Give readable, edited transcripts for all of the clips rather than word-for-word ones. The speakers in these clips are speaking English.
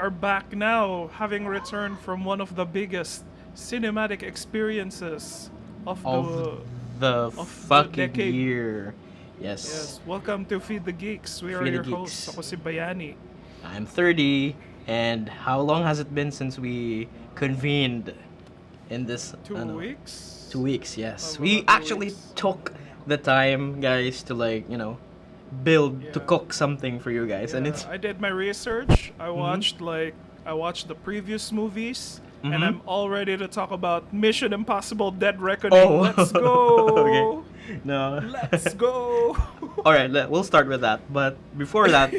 are back now, having returned from one of the biggest cinematic experiences of Of the the fucking decade. year. Yes. Yes, welcome to Feed the Geeks. We are Free the your hosts. Geeks. Ako si Bayani. I'm 30, and how long has it been since we convened in this? 2 weeks? 2 weeks, yes. Mga We 2 actually weeks. took the time, guys, to build to Yeah. cook something for you guys, and Yeah, it's I did my research. Mm-hmm. I watched the previous movies, and Mm-hmm. I'm all ready to talk about Mission Impossible: Dead Reckoning. Oh, Let's okay. go! No. Let's go! All right, we'll start with that. But before that,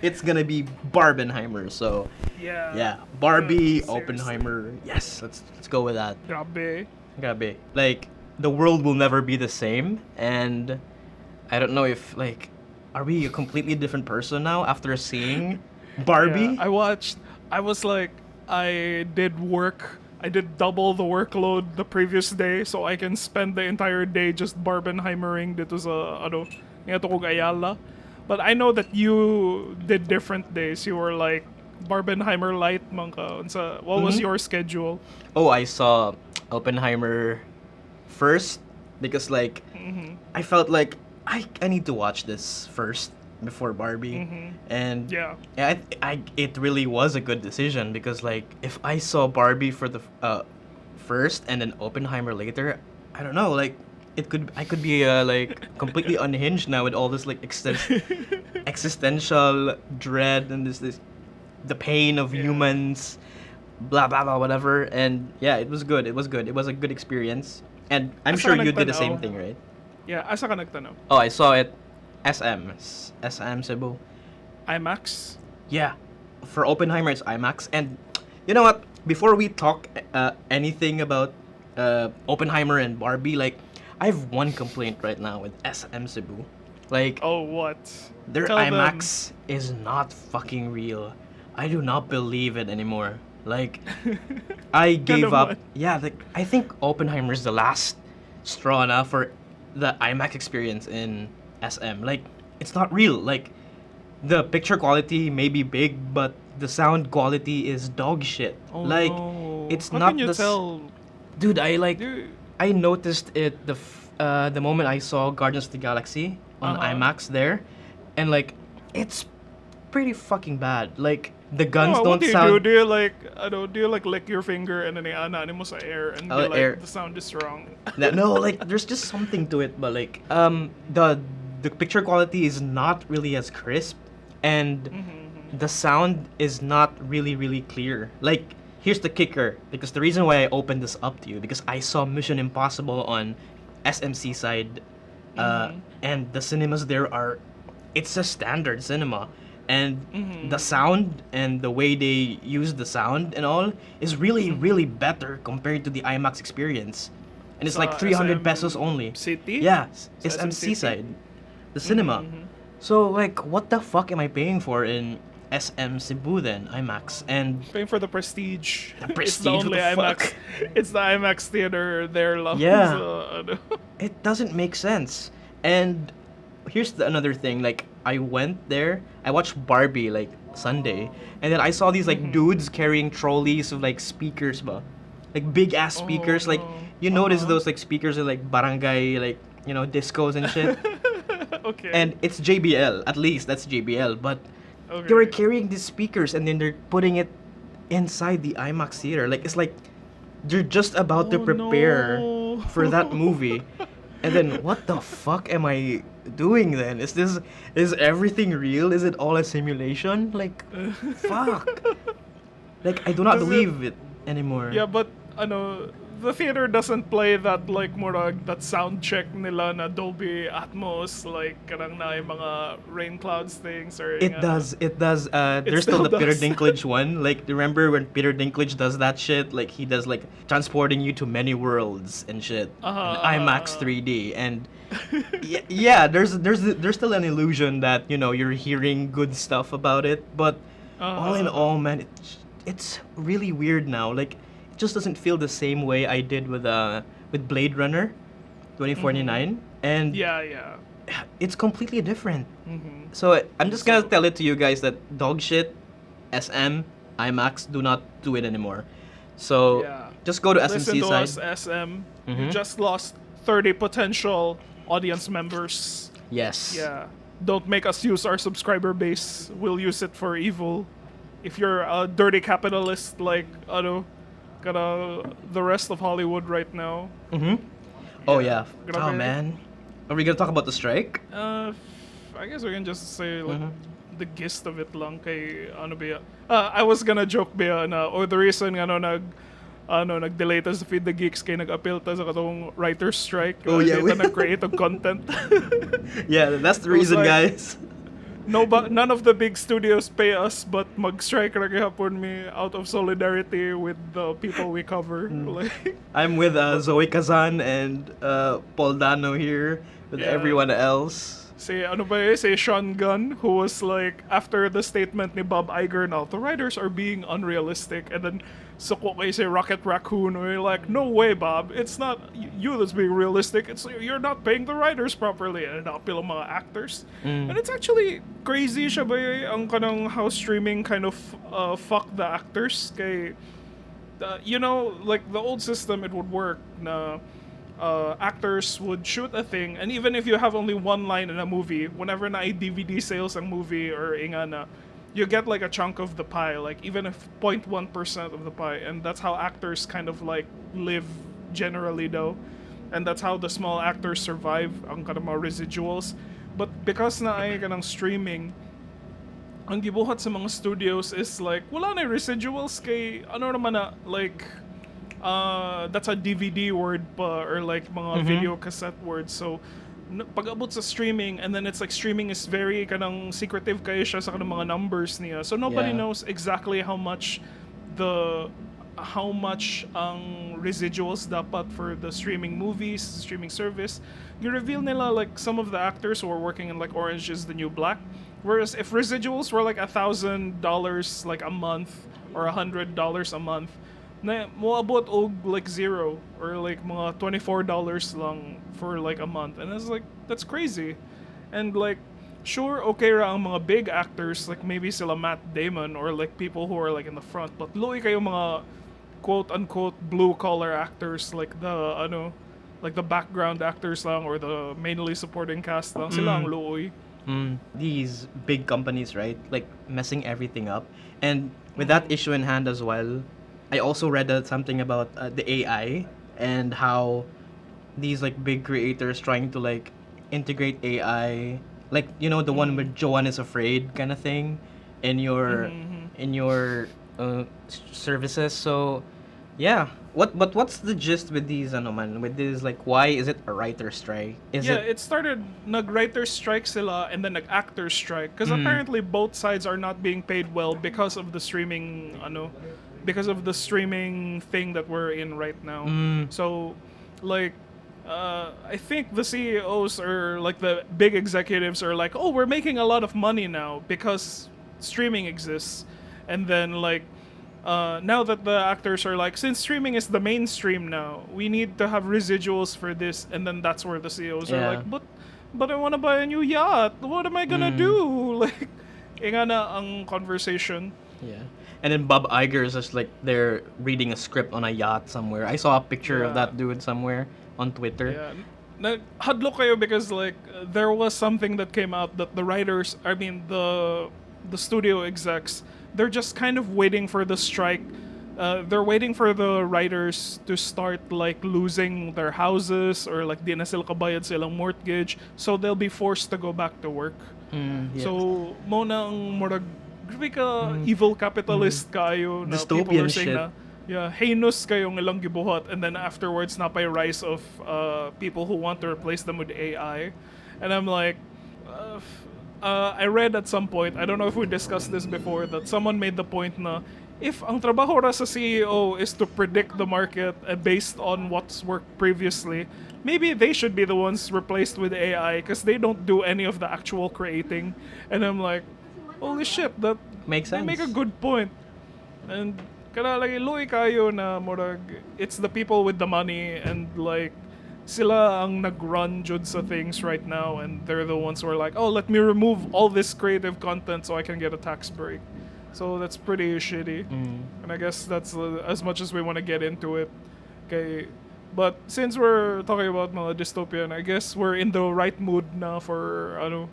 it's gonna be Barbenheimer. So Yeah. yeah, Barbie, Seriously. Oppenheimer. Yes, let's go with that. Grabe. Grabe. Like the world will never be the same, and I don't know if are we a completely different person now after seeing Barbie? Yeah, I did work. I did double the workload the previous day so I can spend the entire day just Barbenheimering dito sa nga to kog Ayala. But I know that you did different days. You were like Barbenheimer light man ka. Unsa, what was Mhm. your schedule? Oh, I saw Oppenheimer first because I felt like I need to watch this first before Barbie, and Yeah. it really was a good decision because if I saw Barbie for the first and then Oppenheimer later, I don't know, I could be completely unhinged now with all this existential dread and this the pain of Yeah. humans, blah blah blah whatever. And yeah, it was good, it was good, it was a good experience, and I'm Asa sure ka you did the same nagtanaw? thing, right? Yeah, asa ka nagtanaw? Oh, I saw it SM Cebu. IMAX? Yeah, for Oppenheimer it's IMAX. And you know what? Before we talk anything about Oppenheimer and Barbie, I have one complaint right now with SM Cebu. Oh, what? Their Tell them. IMAX is not fucking real. I do not believe it anymore. I gave up. what? Yeah, I think Oppenheimer is the last straw now for the IMAX experience in SM. It's not real. The picture quality may be big, but the sound quality is dog shit. Oh no. It's How not can you the tell? dude. Dude. I noticed it the moment I saw Guardians of the Galaxy on Uh-huh. IMAX there, and it's pretty fucking bad. The guns Oh, don't what do you sound. do? Do you lick your finger and then iana mo sa air and be Oh, like, air. the sound is wrong? No, there's just something to it, but the picture quality is not really as crisp, and the sound is not really clear. Here's the kicker, because the reason why I opened this up to you, because I saw Mission Impossible on SMC side, and the cinemas there it's a standard cinema, and the sound and the way they use the sound and all is really better compared to the IMAX experience, and it's Sa 300 SM pesos only. City? Yeah, Sa SM SMC City? side, the cinema. So what the fuck am I paying for in SM Cebu then IMAX? And Paying for the prestige. The It's the Prestige, only what the IMAX. fuck? It's the IMAX theater there lang. Yeah. So, it doesn't make sense. And here's another thing. I went there, I watched Barbie Sunday, and then I saw these dudes carrying trolleys of speakers, ba, big ass speakers. no. You notice those speakers in barangay discos and shit. okay. And it's JBL, at least that's JBL. But okay. they were carrying these speakers and then they're putting it inside the IMAX theater. It's like they're just about to Oh, prepare no. for that movie. And then what the fuck am I doing then? Is everything real? Is it all a simulation? Fuck. I do not Does it- believe it anymore. Yeah, but the theater doesn't play that murag that sound check nila na Dolby Atmos kanang na yung mga rain clouds things or It nga- does. It does. It There's still still the Peter does. Dinklage one. Remember when Peter Dinklage does that shit? He does transporting you to many worlds and shit. Uh-huh, And IMAX uh-huh. 3D and yeah. There's still an illusion that you're hearing good stuff about it, but all in all, man, it's really weird now. It just doesn't feel the same way I did with Blade Runner 2049, and Yeah. it's completely different. So I'm just gonna tell it to you guys that dog shit SM, IMAX do not do it anymore. So Yeah. just go to Listen SMC to side. us, SM. You Mhm. just lost 30 potential audience members. Yes. Yeah. Don't make us use our subscriber base. We'll use it for evil. If you're a dirty capitalist like the rest of Hollywood right now. Oh yeah. Oh Grabe. man. Are we gonna talk about the strike? I guess we can just say like the gist of it lang kay ano ba. I was gonna joke ba na the reason nga nag-delay ta sa Feed the Geeks kay nag-appeal ta sa katong writer's strike. Oh, yeah, Kita nag-create of content. Yeah, that's the It was reason, like- guys. No, but none of the big studios pay us, but mag-strike ra gyapon me out of solidarity with the people we cover. Like, I'm with Zoe Kazan and Paul Dano here with Yeah. everyone else. si Sean Gunn, who was like, after the statement ni Bob Iger now, the writers are being unrealistic, and then suko kay si Rocket Raccoon, we're like, no way, Bob, it's not you that's being realistic, it's you're not paying the writers properly, and napil ang mga actors. And it's actually crazy siya ba ang kanang how streaming kind of fuck the actors kay like the old system, it would work na actors would shoot a thing, and even if you have only one line in a movie, whenever na ay DVD sales ang movie or inga na, you get like a chunk of the pie, like even if 0.1% of the pie, and that's how actors kind of like live generally though, and that's how the small actors survive ang kanang mga residuals. But because na ay kanang streaming, ang gibuhat sa mga studios is like wala na residuals kay ano naman na like that's a DVD word pa or like mga video cassette words. So pag-abot sa streaming, and then it's like streaming is very kanang secretive kayo siya sa kanang mga numbers niya. So nobody Yeah. knows exactly how much ang residuals dapat for the streaming movies, streaming service. You reveal nila like some of the actors who are working in like Orange is the New Black. Whereas if residuals were like $1,000 like a month or $100 a month, na moabot og like zero or like mga $24 lang for like a month, and it's like that's crazy. And like sure, okay ra ang mga big actors like maybe sila Matt Damon or like people who are like in the front, but luoy kayo mga quote unquote blue collar actors like the background actors lang or the mainly supporting cast lang, sila ang luoy. These big companies, right? Like messing everything up. And with that issue in hand as well, I also read something about the AI and how these like big creators trying to like integrate AI, like the one with Joanne is Afraid kind of thing, in your services. So yeah, what's the gist with these with this, like why is it a writer's strike? It started nag-writer's strike sila and then nag-actor's strike because apparently both sides are not being paid well because of the streaming thing that we're in right now. So like I think the CEOs or like the big executives are like, oh, we're making a lot of money now because streaming exists, and then like now that the actors are like, since streaming is the mainstream now, we need to have residuals for this, and then that's where the CEOs are Yeah. like, but I want to buy a new yacht. What am I gonna do? Like, inga na ang conversation. Yeah. And then Bob Iger is just like they're reading a script on a yacht somewhere. I saw a picture of Yeah. that dude somewhere on Twitter. Yeah. Hadlok kayo because like there was something that came out that the writers, I mean the studio execs, they're just kind of waiting for the strike. They're waiting for the writers to start like losing their houses or like di na sila kabayad sa ilang mortgage, so they'll be forced to go back to work. Yes. So mo na ang murag grabe ka evil capitalist kayo na people Dystopian are saying shit. na heinous kayong ilang gibuhat, and then afterwards na pay rise of people who want to replace them with AI. And I'm like I read at some point, I don't know if we discussed this before, that someone made the point na if ang trabaho ra sa CEO is to predict the market based on what's worked previously, maybe they should be the ones replaced with AI because they don't do any of the actual creating. And I'm like, holy shit, that Makes they make a sense. good point. And kada lagi luoy kayo na murag it's the people with the money, and like sila ang nag-run jud sa things right now, and they're the ones who are like, oh, let me remove all this creative content so I can get a tax break. So that's pretty shitty. And I guess that's as much as we want to get into it. Okay. But since we're talking about mga dystopian, I guess we're in the right mood now for ano.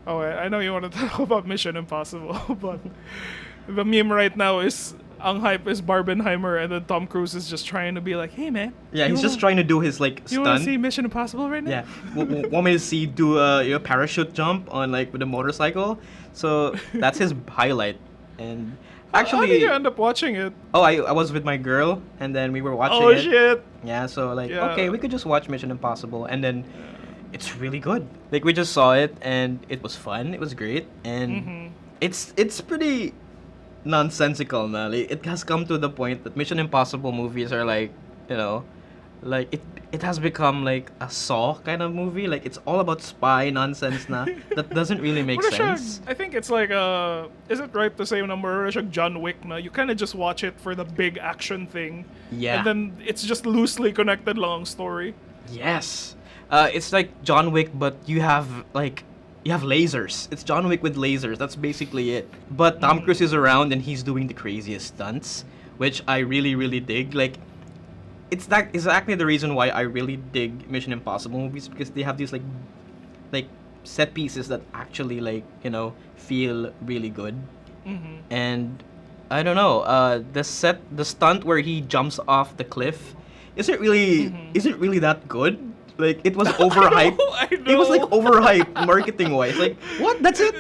Oh, I know you want to talk about Mission Impossible, but the meme right now is ang hype is Barbenheimer, and then Tom Cruise is just trying to be like, "Hey man, Yeah, he's just trying to do his like you want to see stunt. Mission Impossible right now?" Yeah, want me to see do a parachute jump on like with a motorcycle? So that's his highlight. And How actually, did you end up watching it? oh, I was with my girl, and then we were watching Oh it. shit! Yeah, so like Yeah. okay, we could just watch Mission Impossible, and then it's really good. Like we just saw it, and it was fun. It was great, and it's pretty nonsensical now. Like, it has come to the point that Mission Impossible movies are like, you know, like it has become like a Saw kind of movie. Like it's all about spy nonsense now. That doesn't really make Mura siyang- sense. I think it's like is it right to say na mura siyang John Wick na you kind of just watch it for the big action thing. Yeah. And then it's just loosely connected long story. Yes. It's like John Wick, but you have lasers. It's John Wick with lasers. That's basically it. But Tom Cruise is around and he's doing the craziest stunts, which I really, really dig. Like, it's that exactly the reason why I really dig Mission Impossible movies, because they have these like set pieces that actually feel really good. And I don't know. The stunt where he jumps off the cliff, isn't really that good. Like it was overhyped. I know. It was like overhyped marketing wise. Like what? That's it.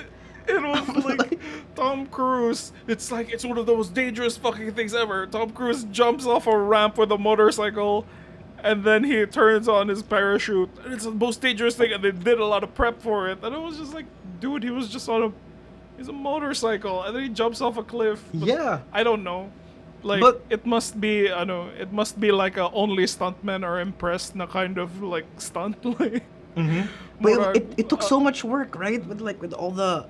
It was like Tom Cruise. It's like it's one of the most dangerous fucking things ever. Tom Cruise jumps off a ramp with a motorcycle, and then he turns on his parachute. And it's the most dangerous thing, and they did a lot of prep for it. And it was just like, dude, he was just he's a motorcycle, and then he jumps off a cliff. But Yeah. I don't know. Like But- it must be, it must be like only stuntmen are impressed na kind of like stunt like. But Murag, it took so much work, right? With all the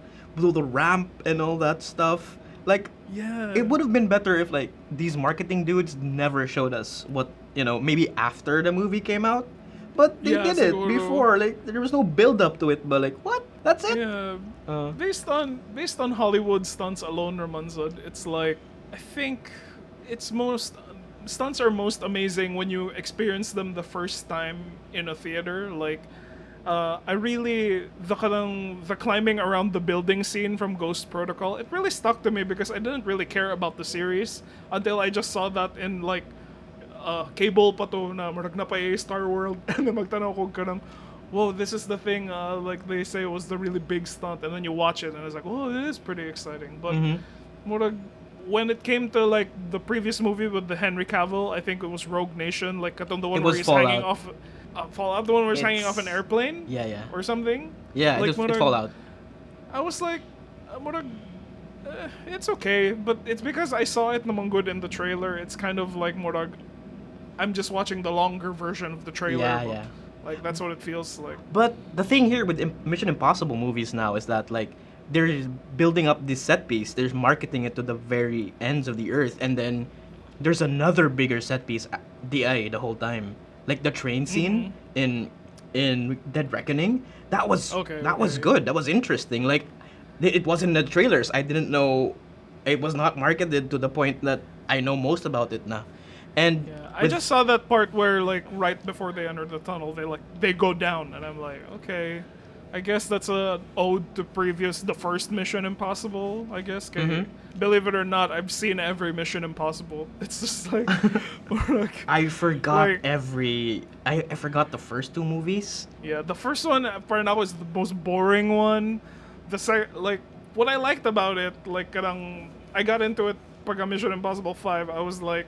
ramp and all that stuff. Like Yeah. it would have been better if like these marketing dudes never showed us what maybe after the movie came out. But they Yeah, did it siguro. before. Like there was no build up to it. But like what? That's it. Yeah. Uh. Based on Hollywood stunts alone, Ramanzad, it's like I think stunts are most amazing when you experience them the first time in a theater. Like I really the climbing around the building scene from Ghost Protocol, it really stuck to me because I didn't really care about the series until I just saw that in like cable pa to na murag na pa Star World and then magtanaw ko kanang whoa, this is the thing like they say was the really big stunt, and then you watch it and it's like, oh, it is pretty exciting. But murag, when it came to like the previous movie with the Henry Cavill, I think it was Rogue Nation, like katong the one It where was he's Fallout. hanging off Fallout, the one where he's hanging off an It's- airplane Yeah. or something. Yeah, like, it's murag, Fallout. I was like, murag, it's okay, but it's because I saw it namang good in the trailer. It's kind of like murag, I'm just watching the longer version of the trailer. Yeah, but, yeah. Like that's what it feels like. But the thing here with Mission Impossible movies now is that like they're building up this set piece. They're marketing it to the very ends of the earth, and then there's another bigger set piece the whole time. Like the train scene in Dead Reckoning. That was Okay, okay. good. That was interesting. Like it wasn't in the trailers. I didn't know it was not marketed to the point that I know most about it now. And Yeah, I with- just saw that part where like right before they enter the tunnel, they go down, and I'm like, okay, I guess that's a ode to the first Mission Impossible. I guess. 'Kay, believe it or not, I've seen every Mission Impossible. It's just like, we're like I forgot like- I forgot the first two movies. yeah, the first one for now is the most boring one. Like what I liked about it, like I got into it pag Mission Impossible 5. I was like,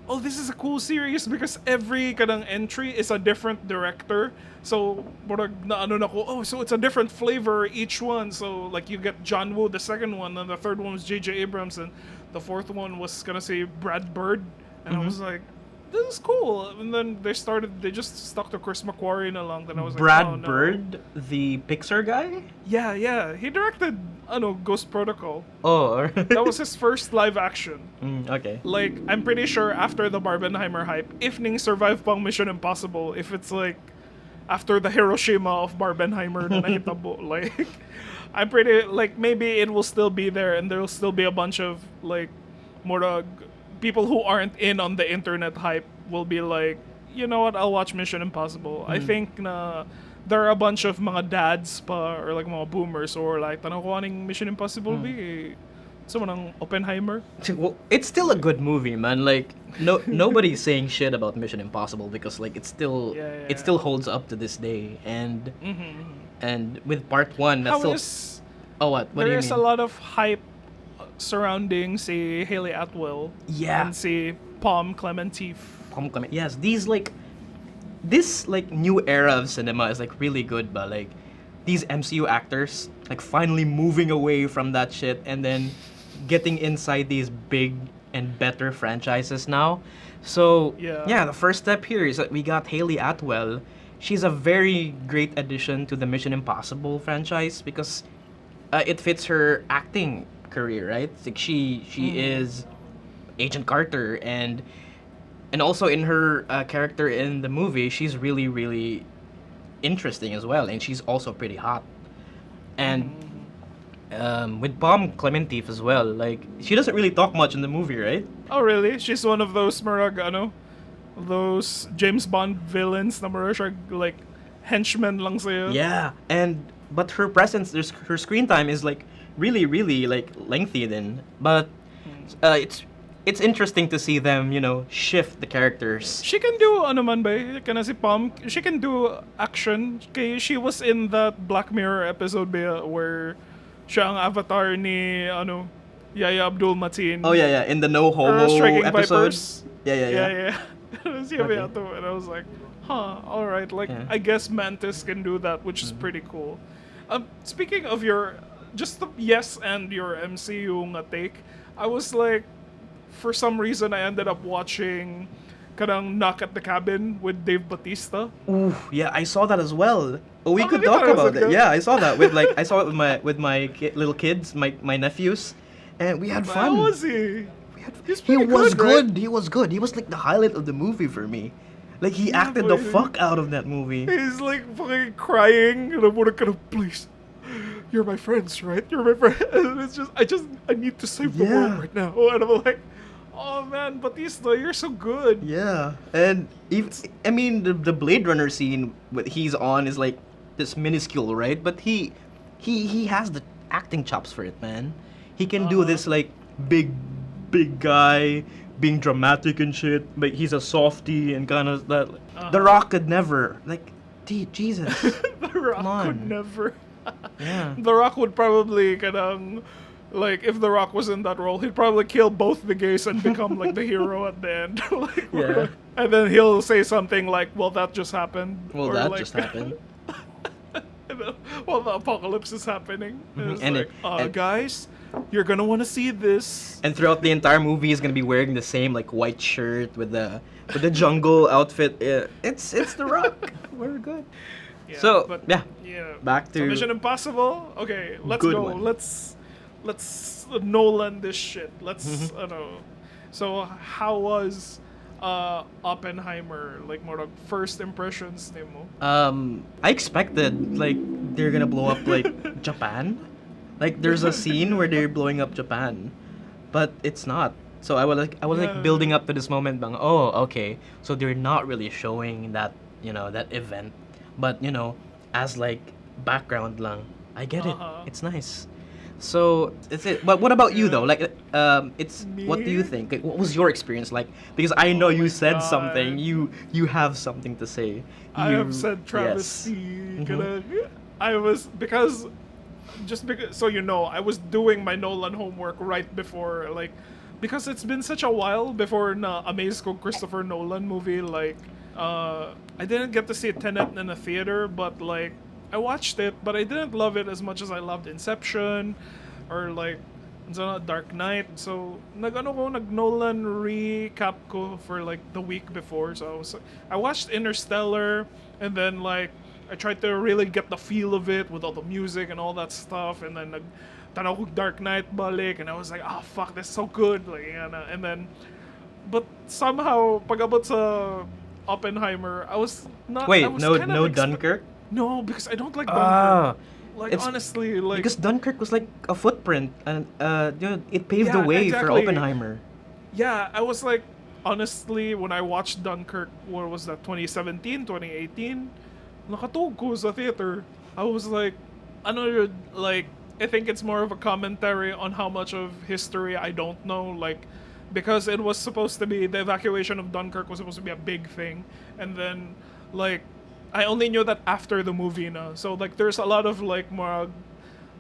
oh, this is a cool series because every entry is a different director. So, murag na ano na ko, oh, so it's a different flavor each one. So, like, you get John Woo, the second one, and the third one was J.J. Abrams, and the fourth one was gonna say Brad Bird. And I was like, this is cool. And then they just stuck to Chris McQuarrie na lang. Then I was Brad like, oh, no. Bird, the Pixar guy? Yeah. He directed, Ghost Protocol. Oh, That was his first live action. okay. Like, I'm pretty sure after the Barbenheimer hype, if ning survive pang Mission Impossible, if it's like, after the Hiroshima of Barbenheimer na nakitabo. Like, I'm pretty, like, maybe it will still be there and there will still be a bunch of, like, more people who aren't in on the internet hype will be like, you know what, I'll watch Mission Impossible. I think na there are a bunch of mga dads pa or like mga boomers or like tanong ko aning Mission Impossible be so ng Oppenheimer. Well, it's still a good movie, man. Like nobody's saying shit about Mission Impossible because like it still holds up to this day. And with part 1, that's How still. is Oh, what? What do there you is mean? a lot of hype surrounding si Haley Atwell Yeah. and si Palm Clementif. Compliment. Yes, this like new era of cinema is like really good, but like these MCU actors like finally moving away from that shit and then getting inside these big and better franchises now. So Yeah. the first step here is that we got Haley Atwell. She's a very great addition to the Mission Impossible franchise because it fits her acting career, right? Like she is Agent Carter and also in her character in the movie, she's really, really interesting as well, and she's also pretty hot. And with Palm Clementif as well, like she doesn't really talk much in the movie, right? Oh, really? She's one of those those James Bond villains na marag siya, like henchmen lang sa'yo. Yeah, but her presence, her screen time is like really, really like lengthy then. But it's interesting to see them, shift the characters. She can do ano man ba? Kana si Palm, she can do action. Kay she was in that Black Mirror episode ba where siya ang avatar ni Yaya Abdul Mateen. Oh yeah, in the No Homo Striking episode. Vipers. Yeah. Siya ba yato? And I was like, all right. Like, Yeah. I guess Mantis can do that, which is pretty cool. Speaking of your, just the yes and your MCU nga take, I was like, for some reason, I ended up watching kanang Knock at the Cabin with Dave Bautista. Ooh, yeah, I saw that as well. Oh, we Oh, could you talk thought it was about good? it. Yeah, I saw that I saw it with my little kids, my nephews, and we had fun. How was he? He's He pretty was right? good. He was good. He was like the highlight of the movie for me. Like he acted the boy. fuck out of that movie. He's like fucking crying, and I'm gonna please. You're my friends, right? You're my friend. And it's just, I need to save the Yeah. world right now. And I'm like, oh man, Batista, you're so good. Yeah, and even I mean the Blade Runner scene what he's on is like this minuscule, right? But he has the acting chops for it, man. He can do this like big guy being dramatic and shit, but he's a softie and kind of that. The Rock could never like, Jesus. The Rock on. could never. Yeah. The Rock would probably kanang, like, if The Rock was in that role, he'd probably kill both the gays and become like the hero at the end. Like, Yeah. And then he'll say something like, "Well, that just happened." Well, Or that like, just happened. Well, the apocalypse is happening. And it's And like, it- guys, you're gonna want to see this. And throughout the entire movie, he's gonna be wearing the same like white shirt with the jungle outfit. Yeah, it's The Rock. We're good. Yeah, So, but, yeah. Back So to Mission Impossible. Okay, let's Good go. one. Let's Nolan this shit. Let's So how was Oppenheimer? Like more like first impressions nimo? I expected like they're gonna blow up like Japan. Like there's a scene where they're blowing up Japan, but it's not. So I was like building up to this moment. Bang, oh, okay. So they're not really showing that that event, but as like background lang. I get it. It's nice. So it's it. But what about you though? Like, it's what do you Me? think? Like, what was your experience like? Because I know you said God. something. You have something to say. I have You- said travesty. yes. I was because so I was doing my Nolan homework right before because it's been such a while before na amaze ko Christopher Nolan movie I didn't get to see Tenet in a theater, but like I watched it, but I didn't love it as much as I loved Inception or like Dark Knight. So nag Nolan recap ko for like the week before. So I watched Interstellar, and then like I tried to really get the feel of it with all the music and all that stuff, and then tanaw ko Dark Knight balik, and I was like, oh fuck, that's so good, like and then but somehow pag-abot sa Oppenheimer, I was not. Wait, I was no, kind of no Dunkirk. No, because I don't like Dunkirk. Ah, Like it's honestly, like because Dunkirk was like a footprint, and it paved the Yeah, way for exactly. Oppenheimer. yeah, I was like honestly when I watched Dunkirk, what was that? 2017, 2018. Nakatog ko sa theater. I was like, ano like I think it's more of a commentary on how much of history I don't know, like because it was supposed to be the evacuation of Dunkirk was supposed to be a big thing, and then like I only knew that after the movie na. So like there's a lot of like more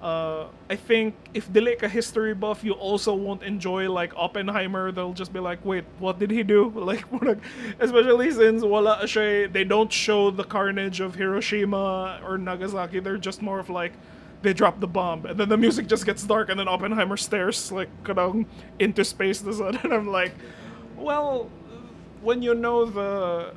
I think if dili ka history buff, you also won't enjoy like Oppenheimer. They'll just be like, wait, what did he do? Like, murag- especially since wala siya, they don't show the carnage of Hiroshima or Nagasaki. They're just more of like, they drop the bomb, and then the music just gets dark, and then Oppenheimer stares like kadang into space. The sun, and I'm like, well, when you know the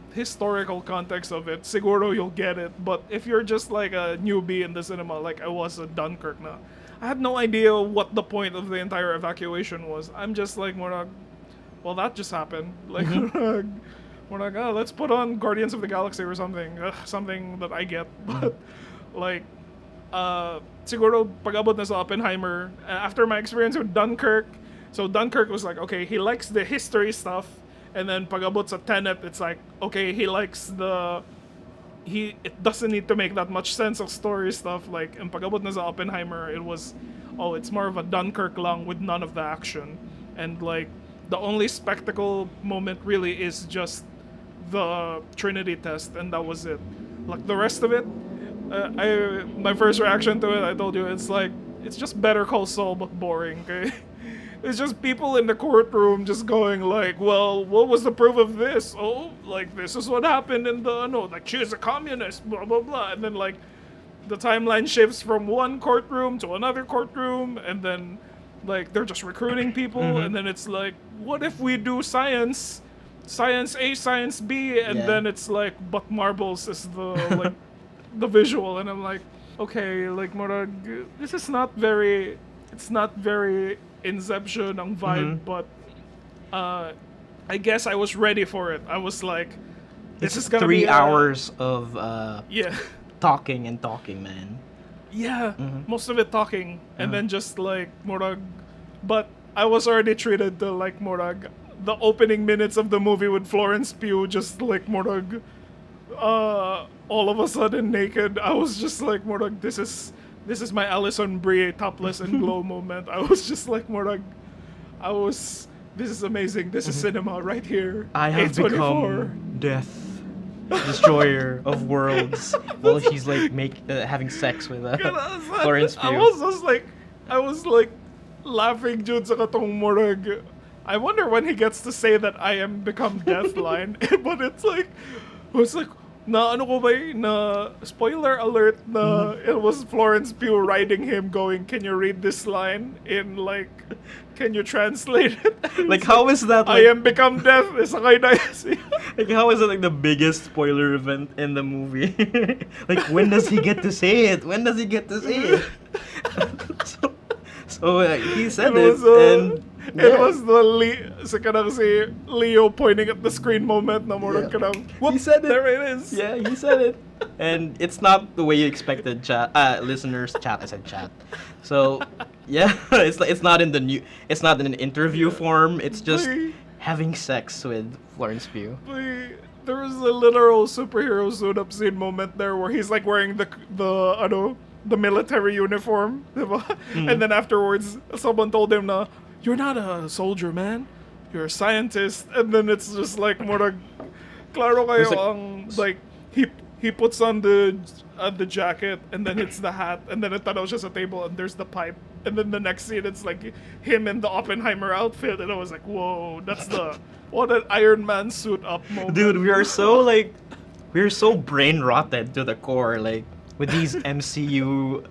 historical context of it, siguro you'll get it. But if you're just like a newbie in the cinema, like I was at Dunkirk na, I had no idea what the point of the entire evacuation was. I'm just like, murag, well, that just happened. Like, murag, oh, let's put on Guardians of the Galaxy or something. Something that I get. But, like, siguro pag-abot na sa Oppenheimer, after my experience with Dunkirk, so Dunkirk was like, okay, he likes the history stuff. And then pag-abot sa Tenet, it's like, okay, he likes it doesn't need to make that much sense of story stuff. Like, in pag-abot na sa Oppenheimer, it was, oh, it's more of a Dunkirk lang with none of the action. And, like, the only spectacle moment really is just the Trinity test, and that was it. Like, the rest of it, my first reaction to it, I told you, it's like, it's just Better Call Saul, but boring, okay? It's just people in the courtroom just going like, well, what was the proof of this? Oh, like, this is what happened in the, no, like, she is a communist, blah, blah, blah. And then, like, the timeline shifts from one courtroom to another courtroom, and then, like, they're just recruiting people, and then it's like, what if we do science A, science B, and Yeah. then it's like, but marbles is the, like, the visual, and I'm like, okay, like, murag, this is not very, it's not very Inception ang vibe, but I guess I was ready for it. I was like, this It's is gonna 3 be hours of yeah, talking and talking, man. yeah, most of it talking, and then just like murag, but I was already treated to like murag, the opening minutes of the movie with Florence Pugh just like murag, all of a sudden naked. I was just like murag, this is my Alison Brie topless and glow moment. I was just like murag, this is amazing. This is cinema right here. I have A24. become death, destroyer of worlds. While she's like having sex with Florence Pugh. I was like laughing Jude sa katong murag. I wonder when he gets to say that I am become death line. But it's like na ano ko ba na spoiler alert na it was Florence Pugh writing him going, can you read this line in like, can you translate it? Like, how is that? I Like, am become death. Sakay na siya. like, how is it like the biggest spoiler event in the movie? Like, when does he get to say it? When does he get to say it? so he said it, and it was the Leo pointing at the screen moment na murag kanang, whoop, he said it. there it is. Yeah, he said it. And it's not the way you expected, chat. Listeners, chat. I said chat. So, yeah, it's not in it's not in an interview form. It's just Like, having sex with Florence Pugh. there was a literal superhero suit up scene moment there where he's like wearing the military uniform, diba? And then afterwards someone told him na, you're not a soldier, man. You're a scientist. And then it's just like murag, klaro kayo There's, like, ang like he puts on the jacket, and then it's the hat, and then itanaw siya sa table, and there's the pipe, and then the next scene it's like him in the Oppenheimer outfit, and I was like, whoa, that's what an Iron Man suit up moment. Dude, we're so brain rotted to the core, like with these MCU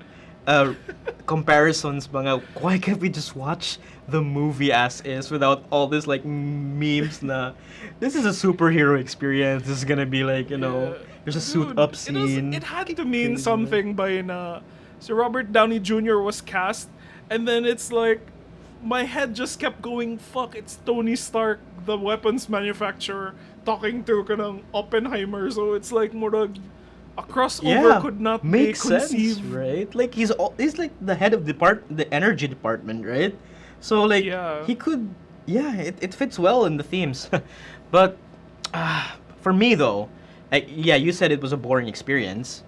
comparisons. Banga, why can't we just watch the movie as is without all this like memes? Na this is a superhero experience. This is gonna be like, there's a suit Dude, up scene. It had to mean something by na. So Robert Downey Jr. was cast, and then it's like, my head just kept going, fuck, it's Tony Stark, the weapons manufacturer, talking to kanang Oppenheimer. So it's like murag a crossover could not makes be sense, conceived. right? Like he's like the head of the energy department, right? So like Yeah. he could, it fits well in the themes. But for me though, you said it was a boring experience,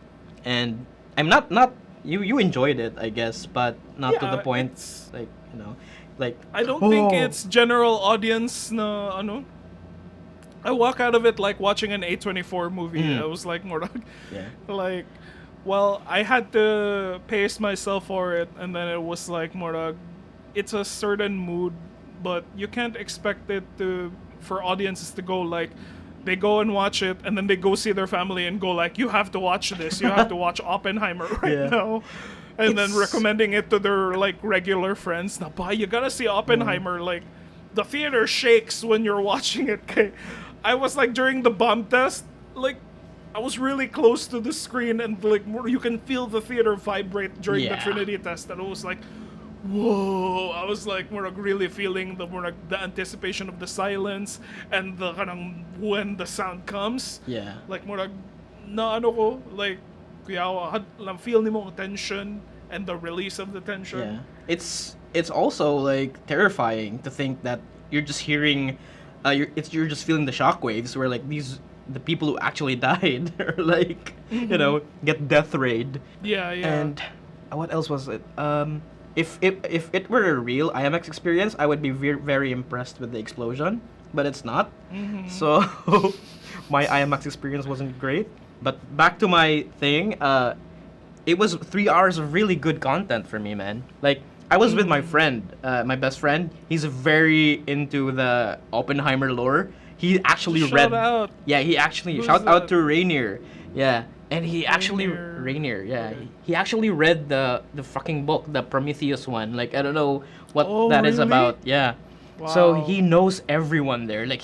and I'm not you enjoyed it, I guess, but not to Yeah, the point, it's- like like I don't think oh. it's general audience na ano. I walk out of it like watching an A24 movie. I was like more Yeah. like, well, I had to pace myself for it, and then it was like more it's a certain mood, but you can't expect it for audiences to go like they go and watch it, and then they go see their family and go like, you have to watch this, you have to watch Oppenheimer right Yeah. now. And then It's- recommending it to their like regular friends. Na ba, you gotta see Oppenheimer. Like the theater shakes when you're watching it. Kay. I was like during the bomb test, like I was really close to the screen, and like you can feel the theater vibrate during the Yeah. Trinity test, and it was like, whoa! I was like really feeling the anticipation of the silence and the kanang when the sound comes. Yeah. Like na ano ko, like kuya lang feel ni mo tension and the release of the tension. Yeah. It's also like terrifying to think that you're just hearing you're just feeling the shockwaves where like the people who actually died are like get death rayed. Yeah, yeah. And what else was it? If it were a real IMAX experience, I would be very impressed with the explosion, but it's not. So my IMAX experience wasn't great. But back to my thing, it was 3 hours of really good content for me, man. Like I was with my friend, my best friend. He's very into the Oppenheimer lore. He actually Shout read. out. Yeah, he actually Who's shout out that? to Rainier. Yeah, and he actually Rainier. Rainier. Yeah, Okay. he actually read the fucking book, the Prometheus one. Like I don't know what Oh, that is really? about. Yeah, so Wow. he knows everyone there. Like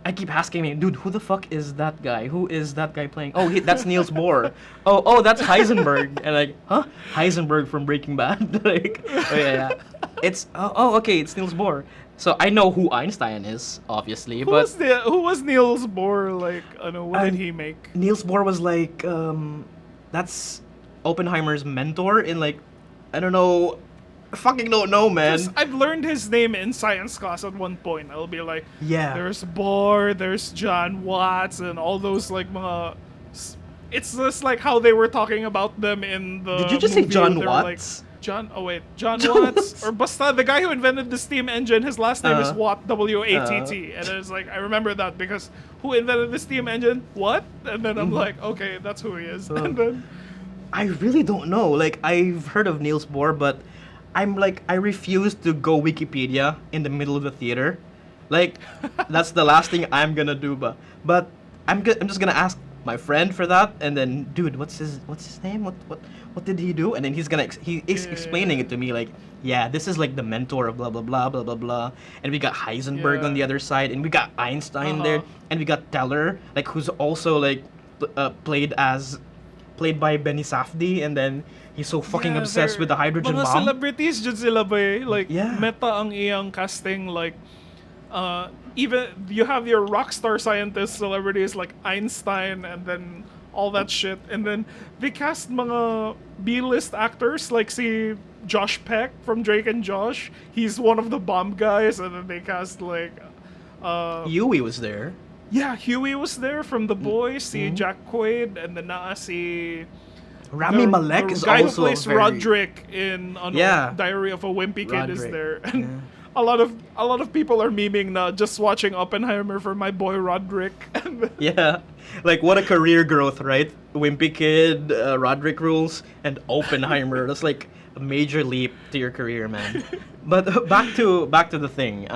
I keep asking me, dude, who the fuck is that guy? Who is that guy playing? Oh, that's Niels Bohr. Oh, that's Heisenberg. And like, huh? Heisenberg from Breaking Bad. Like, oh yeah. It's okay, it's Niels Bohr. So I know who Einstein is, obviously, Who but was Niels Bohr? Like, I know what did he make? Niels Bohr was like, that's Oppenheimer's mentor in like, I don't know, I fucking don't know, man. 'Cause I've learned his name in science class at one point. I'll be like, Yeah. there's Bohr, there's John Watts, and all those like mga. It's just like how they were talking about them in the. Did you just say movie John where they were like, Watts? John John Watts Watts. or basta the guy who invented the steam engine. His last name is Uh, Watt, W-A-T-T, and it's like I remember that because who invented the steam engine? What? And then I'm like, okay, that's who he is. And then I really don't know. Like I've heard of Niels Bohr, but I refuse to go Wikipedia in the middle of the theater. Like that's the last thing I'm gonna do. But I'm just gonna ask my friend for that, and then dude, what's his name? What did he do? And then he's gonna he is explaining it to me like, yeah, this is like the mentor of blah blah blah blah blah blah. And we got Heisenberg on the Yeah. other side, and we got Einstein there, and we got Teller, like who's also like played by Benny Safdie, and then he's so fucking yeah, obsessed they're- with the hydrogen mga bomb. celebrities jud sila ba eh. Like Yeah. meta ang iyang casting like even you have your rock star scientist celebrities like Einstein and then all that shit, and then they cast mga B-list actors like si Josh Peck from Drake and Josh. He's one of the bomb guys, and then they cast like Yui was there. yeah, Huey was there from The Boys, si Jack Quaid, and then naa si Rami the- Malek the is guy also who plays very... Roderick in Yeah. Diary of a Wimpy Kid is Roderick, there. And yeah. a lot of people are memeing na just watching Oppenheimer for my boy Roderick. And Yeah, like what a career growth, right? Wimpy Kid, Roderick Rules, and Oppenheimer. That's like a major leap to your career, man. But back to the thing.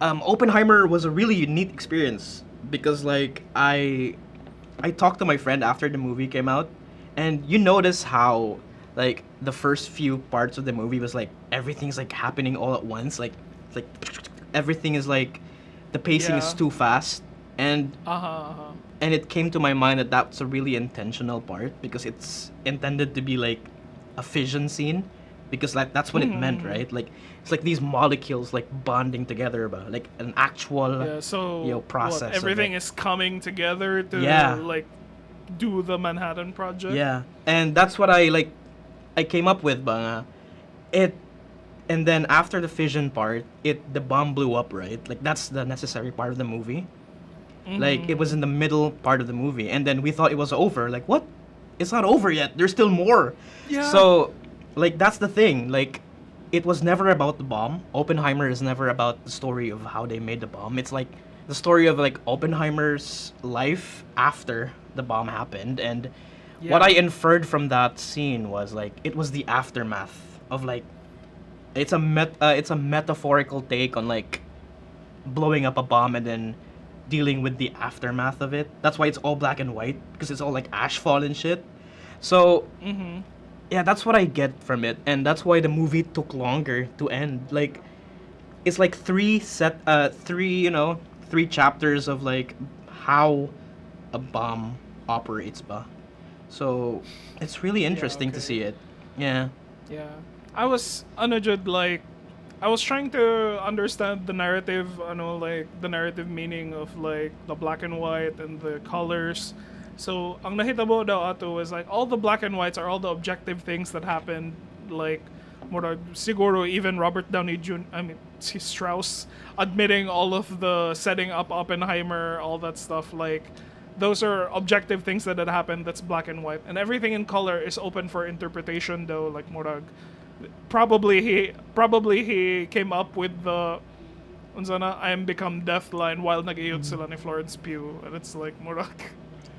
Oppenheimer was a really neat experience because like I talked to my friend after the movie came out, and you notice how like the first few parts of the movie was like everything's like happening all at once, like everything is like the pacing is Yeah. too fast, and uh-huh. and it came to my mind that that's a really intentional part because it's intended to be like a fission scene because like that's what it meant, right? Like it's like these molecules like bonding together, but like an actual Yeah, so process. what, everything is coming together to like do the Manhattan Project. Yeah, and that's what I came up with, but it. And then after the fission part, the bomb blew up, right? Like that's the necessary part of the movie. Like it was in the middle part of the movie, and then we thought it was over. Like what? It's not over yet. There's still more. Yeah. So, like that's the thing. Like, it was never about the bomb. Oppenheimer is never about the story of how they made the bomb. It's like the story of like Oppenheimer's life after the bomb happened, and what I inferred from that scene was like it was the aftermath of like. It's a metaphorical take on like blowing up a bomb and then dealing with the aftermath of it. That's why it's all black and white, because it's all like ashfall and shit. So yeah, that's what I get from it, and that's why the movie took longer to end. Like it's like three chapters of like how a bomb operates, ba. So it's really interesting to see it. Yeah. Yeah. I was like I was trying to understand the narrative, like the narrative meaning of like the black and white and the colors. So ang nahitabo daw ato is like all the black and whites are all the objective things that happened, like murag siguro even Robert Downey Jr. Si Strauss admitting all of the setting up Oppenheimer, all that stuff, like those are objective things that had happened. That's black and white, and everything in color is open for interpretation though, like murag probably he came up with the I am become death line while nag-iyot sila ni Florence Pugh, and it's like murag.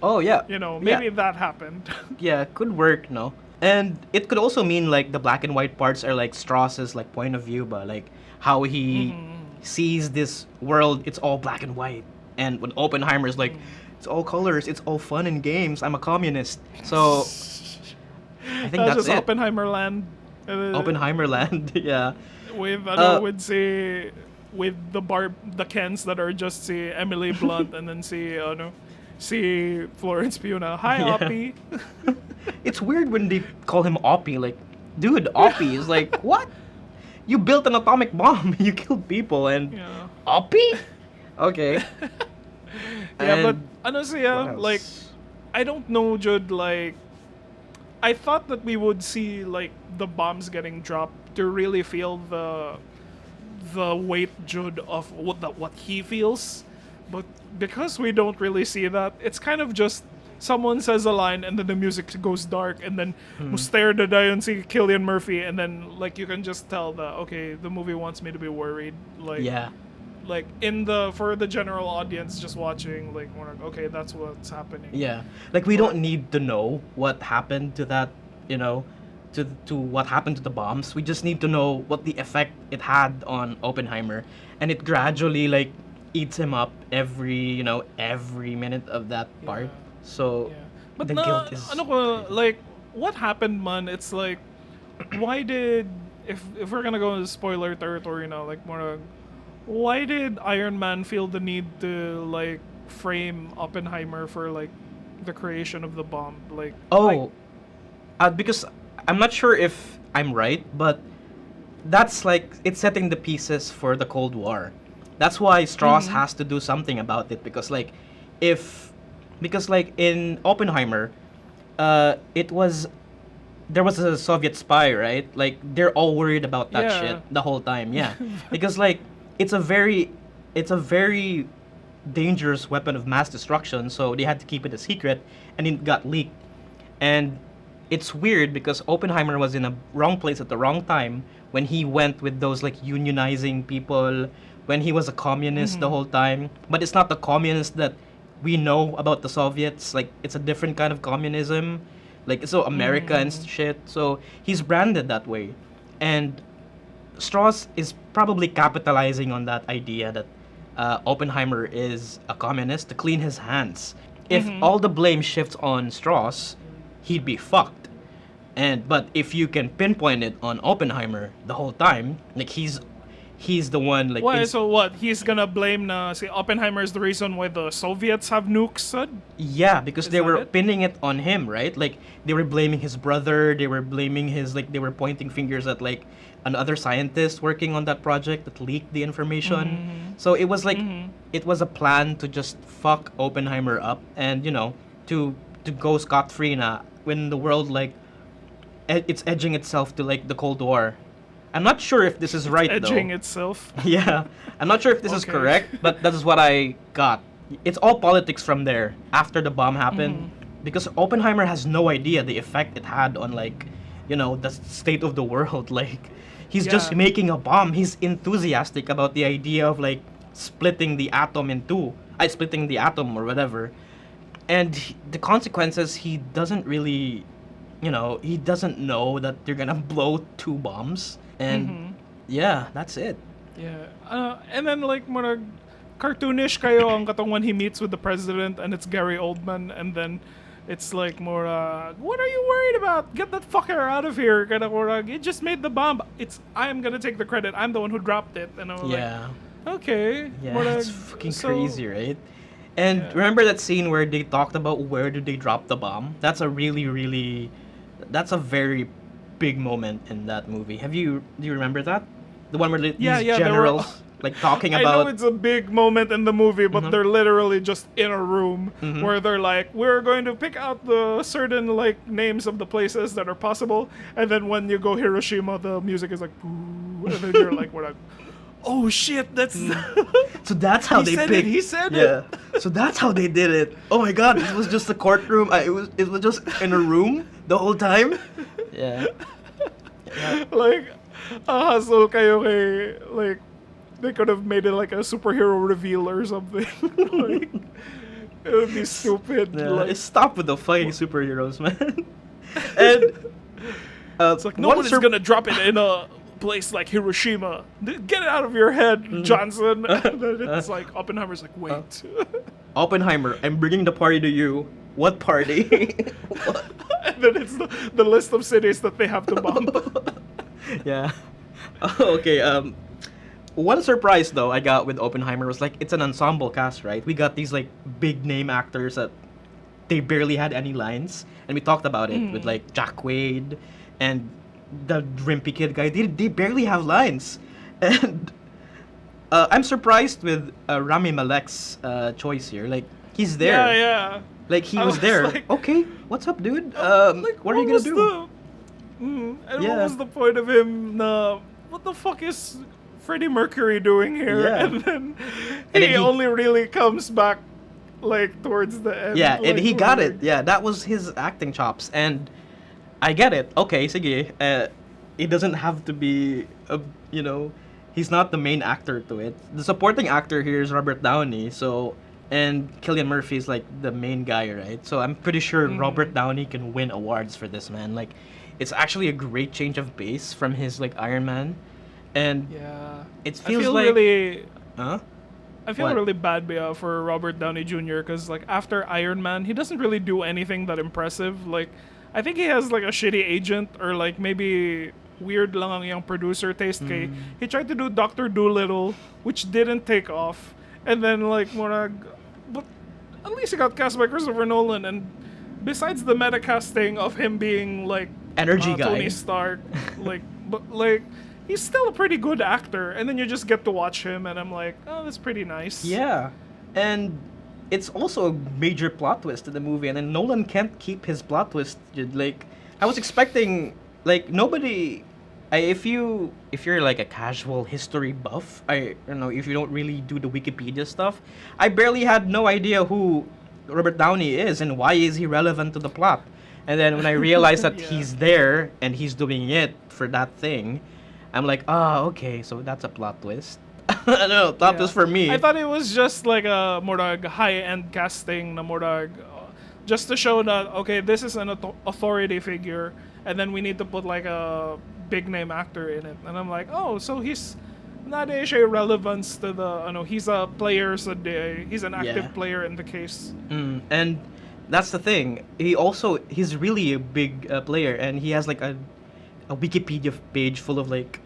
Oh yeah. Maybe that happened. Yeah, could work, no? And it could also mean like the black and white parts are like Strauss's like point of view, but like how he sees this world, it's all black and white. And when Oppenheimer's like, it's all colors, it's all fun and games, I'm a communist. So I think that's just it. Oppenheimer land. Oppenheimer land, yeah. With with the Kens that are just si Emily Blunt and then si Florence Pugh na, hi Oppie. It's weird when they call him Oppie, like, dude, Oppie is like, what? You built an atomic bomb, you killed people, and Oppie? Okay. Yeah, but like, I don't know, Jude, like, I thought that we would see like the bombs getting dropped to really feel the weight, Jude, of what he feels, but because we don't really see that, it's kind of just someone says a line and then the music goes dark and then stare the dayon see Cillian Murphy, and then like you can just tell that okay, the movie wants me to be worried, like like for the general audience just watching, like we're like, okay, that's what's happening. Yeah, like we don't need to know what happened to that, to what happened to the bombs. We just need to know what the effect it had on Oppenheimer, and it gradually like eats him up every minute of that part. So but the guilt is like what happened, man. It's like why did if we're gonna go into spoiler territory now, like more. Why did Iron Man feel the need to like frame Oppenheimer for like the creation of the bomb? Like because I'm not sure if I'm right, but that's like it's setting the pieces for the Cold War. That's why Strauss has to do something about it, because like in Oppenheimer, there was a Soviet spy, right? Like they're all worried about that shit the whole time, because like. It's a very dangerous weapon of mass destruction, so they had to keep it a secret, and it got leaked. And it's weird because Oppenheimer was in a wrong place at the wrong time when he went with those like unionizing people, when he was a communist the whole time. But it's not the communist that we know about the Soviets. Like it's a different kind of communism, like it's so America and shit. So he's branded that way, and Strauss is probably capitalizing on that idea that Oppenheimer is a communist to clean his hands. If all the blame shifts on Strauss, he'd be fucked. But if you can pinpoint it on Oppenheimer the whole time, like he's he's the one like. Why? So what? He's gonna blame say Oppenheimer is the reason why the Soviets have nukes, son? Yeah, because Is they that were it? pinning it on him, right? Like they were blaming his brother, they were blaming his like they were pointing fingers at like another scientist working on that project that leaked the information. So it was like it was a plan to just fuck Oppenheimer up and to go scot free na when the world like it's edging itself to like the Cold War. I'm not sure if this is right Edging though. itself. Yeah, I'm not sure if this is Okay. correct, but that is what I got. It's all politics from there after the bomb happened, because Oppenheimer has no idea the effect it had on like, the state of the world. Like, he's just Yeah. making a bomb. He's enthusiastic about the idea of like splitting the atom in two, splitting the atom or whatever, and the consequences he doesn't really, he doesn't know that they're gonna blow two bombs. And yeah, that's it. Yeah. And then like more cartoonish kayo ang katong when he meets with the president and it's Gary Oldman and then it's like more what are you worried about? Get that fucker out of here. Kind of he just made the bomb. I'm gonna take the credit. I'm the one who dropped it. And I'm Yeah. like, okay. Yeah, Murag, it's fucking so- crazy, right? And Yeah. remember that scene where they talked about where did they drop the bomb? That's a that's a very big moment in that movie. Do you remember that? The one where these Yeah, they were- generals like talking I know about. it's a big moment in the movie, but they're literally just in a room where they're like, we're going to pick out the certain like names of the places that are possible, and then when you go Hiroshima, the music is like, "Boo," and then you're like, we're like, oh shit, that's So that's how He they said picked. it, he said yeah. So that's how they did it. Oh my god, it was just a courtroom. It was just in a room the whole time. Yeah. like a hustle kayo kay like they could have made it like a superhero reveal or something. Like it would be stupid. Yeah, Like, stop with the fighting superheroes, man. And it's like no one is gonna drop it in a place like Hiroshima. Get it out of your head, Johnson. And then it's like Oppenheimer's like, wait. Oppenheimer, I'm bringing the party to you. What party? And then it's the list of cities that they have to bomb. Yeah. Okay. One surprise though I got with Oppenheimer was like it's an ensemble cast, right? We got these like big name actors that they barely had any lines, and we talked about it with like Jack Quaid and the Rimpy Kid guy. They barely have lines, and I'm surprised with Rami Malek's choice here. Like he's there. Yeah. Like he I was was there. like- Okay, what's up, dude? Like, what are you gonna was do? And Yeah. what was the point of him? What the fuck is Freddie Mercury doing here? Yeah. And then And he then he- only really comes back like towards the end. Yeah, and like, he got where- it. Yeah, that was his acting chops, and I get it. Okay, sige. It doesn't have to be, he's not the main actor to it. The supporting actor here is Robert Downey, and Cillian Murphy is like the main guy, right? So I'm pretty sure Robert Downey can win awards for this, man. Like, it's actually a great change of pace from his like Iron Man, and Yeah. it I feels feel like, really. huh? I feel What? really bad for Robert Downey Jr. because like after Iron Man, he doesn't really do anything that impressive. Like, I think he has like a shitty agent or like maybe weird lang ang yung producer taste kay. He tried to do Doctor Dolittle, which didn't take off, and then like murag, but at least he got cast by Christopher Nolan, and besides the meta casting of him being like Energy guy. Tony Stark, like but like. He's still a pretty good actor, and then you just get to watch him, and I'm like, oh, that's pretty nice. Yeah, and it's also a major plot twist in the movie, and then Nolan can't keep his plot twist. Dude. Like, I was expecting, like, nobody. If you're like a casual history buff, I don't know if you don't really do the Wikipedia stuff. I barely had no idea who Robert Downey is and why is he relevant to the plot. And then when I realized that Yeah. he's there and he's doing it for that thing, I'm like, okay, so that's a plot twist. I don't know, plot Yeah. twist for me. I thought it was just like a murag high-end casting na murag just to show that okay, this is an authority figure, and then we need to put like a big name actor in it. And I'm like, oh, so he's not a relevance to the he's a player, so he's an active Yeah. player in the case. And that's the thing. He's really a big player, and he has like a Wikipedia page full of like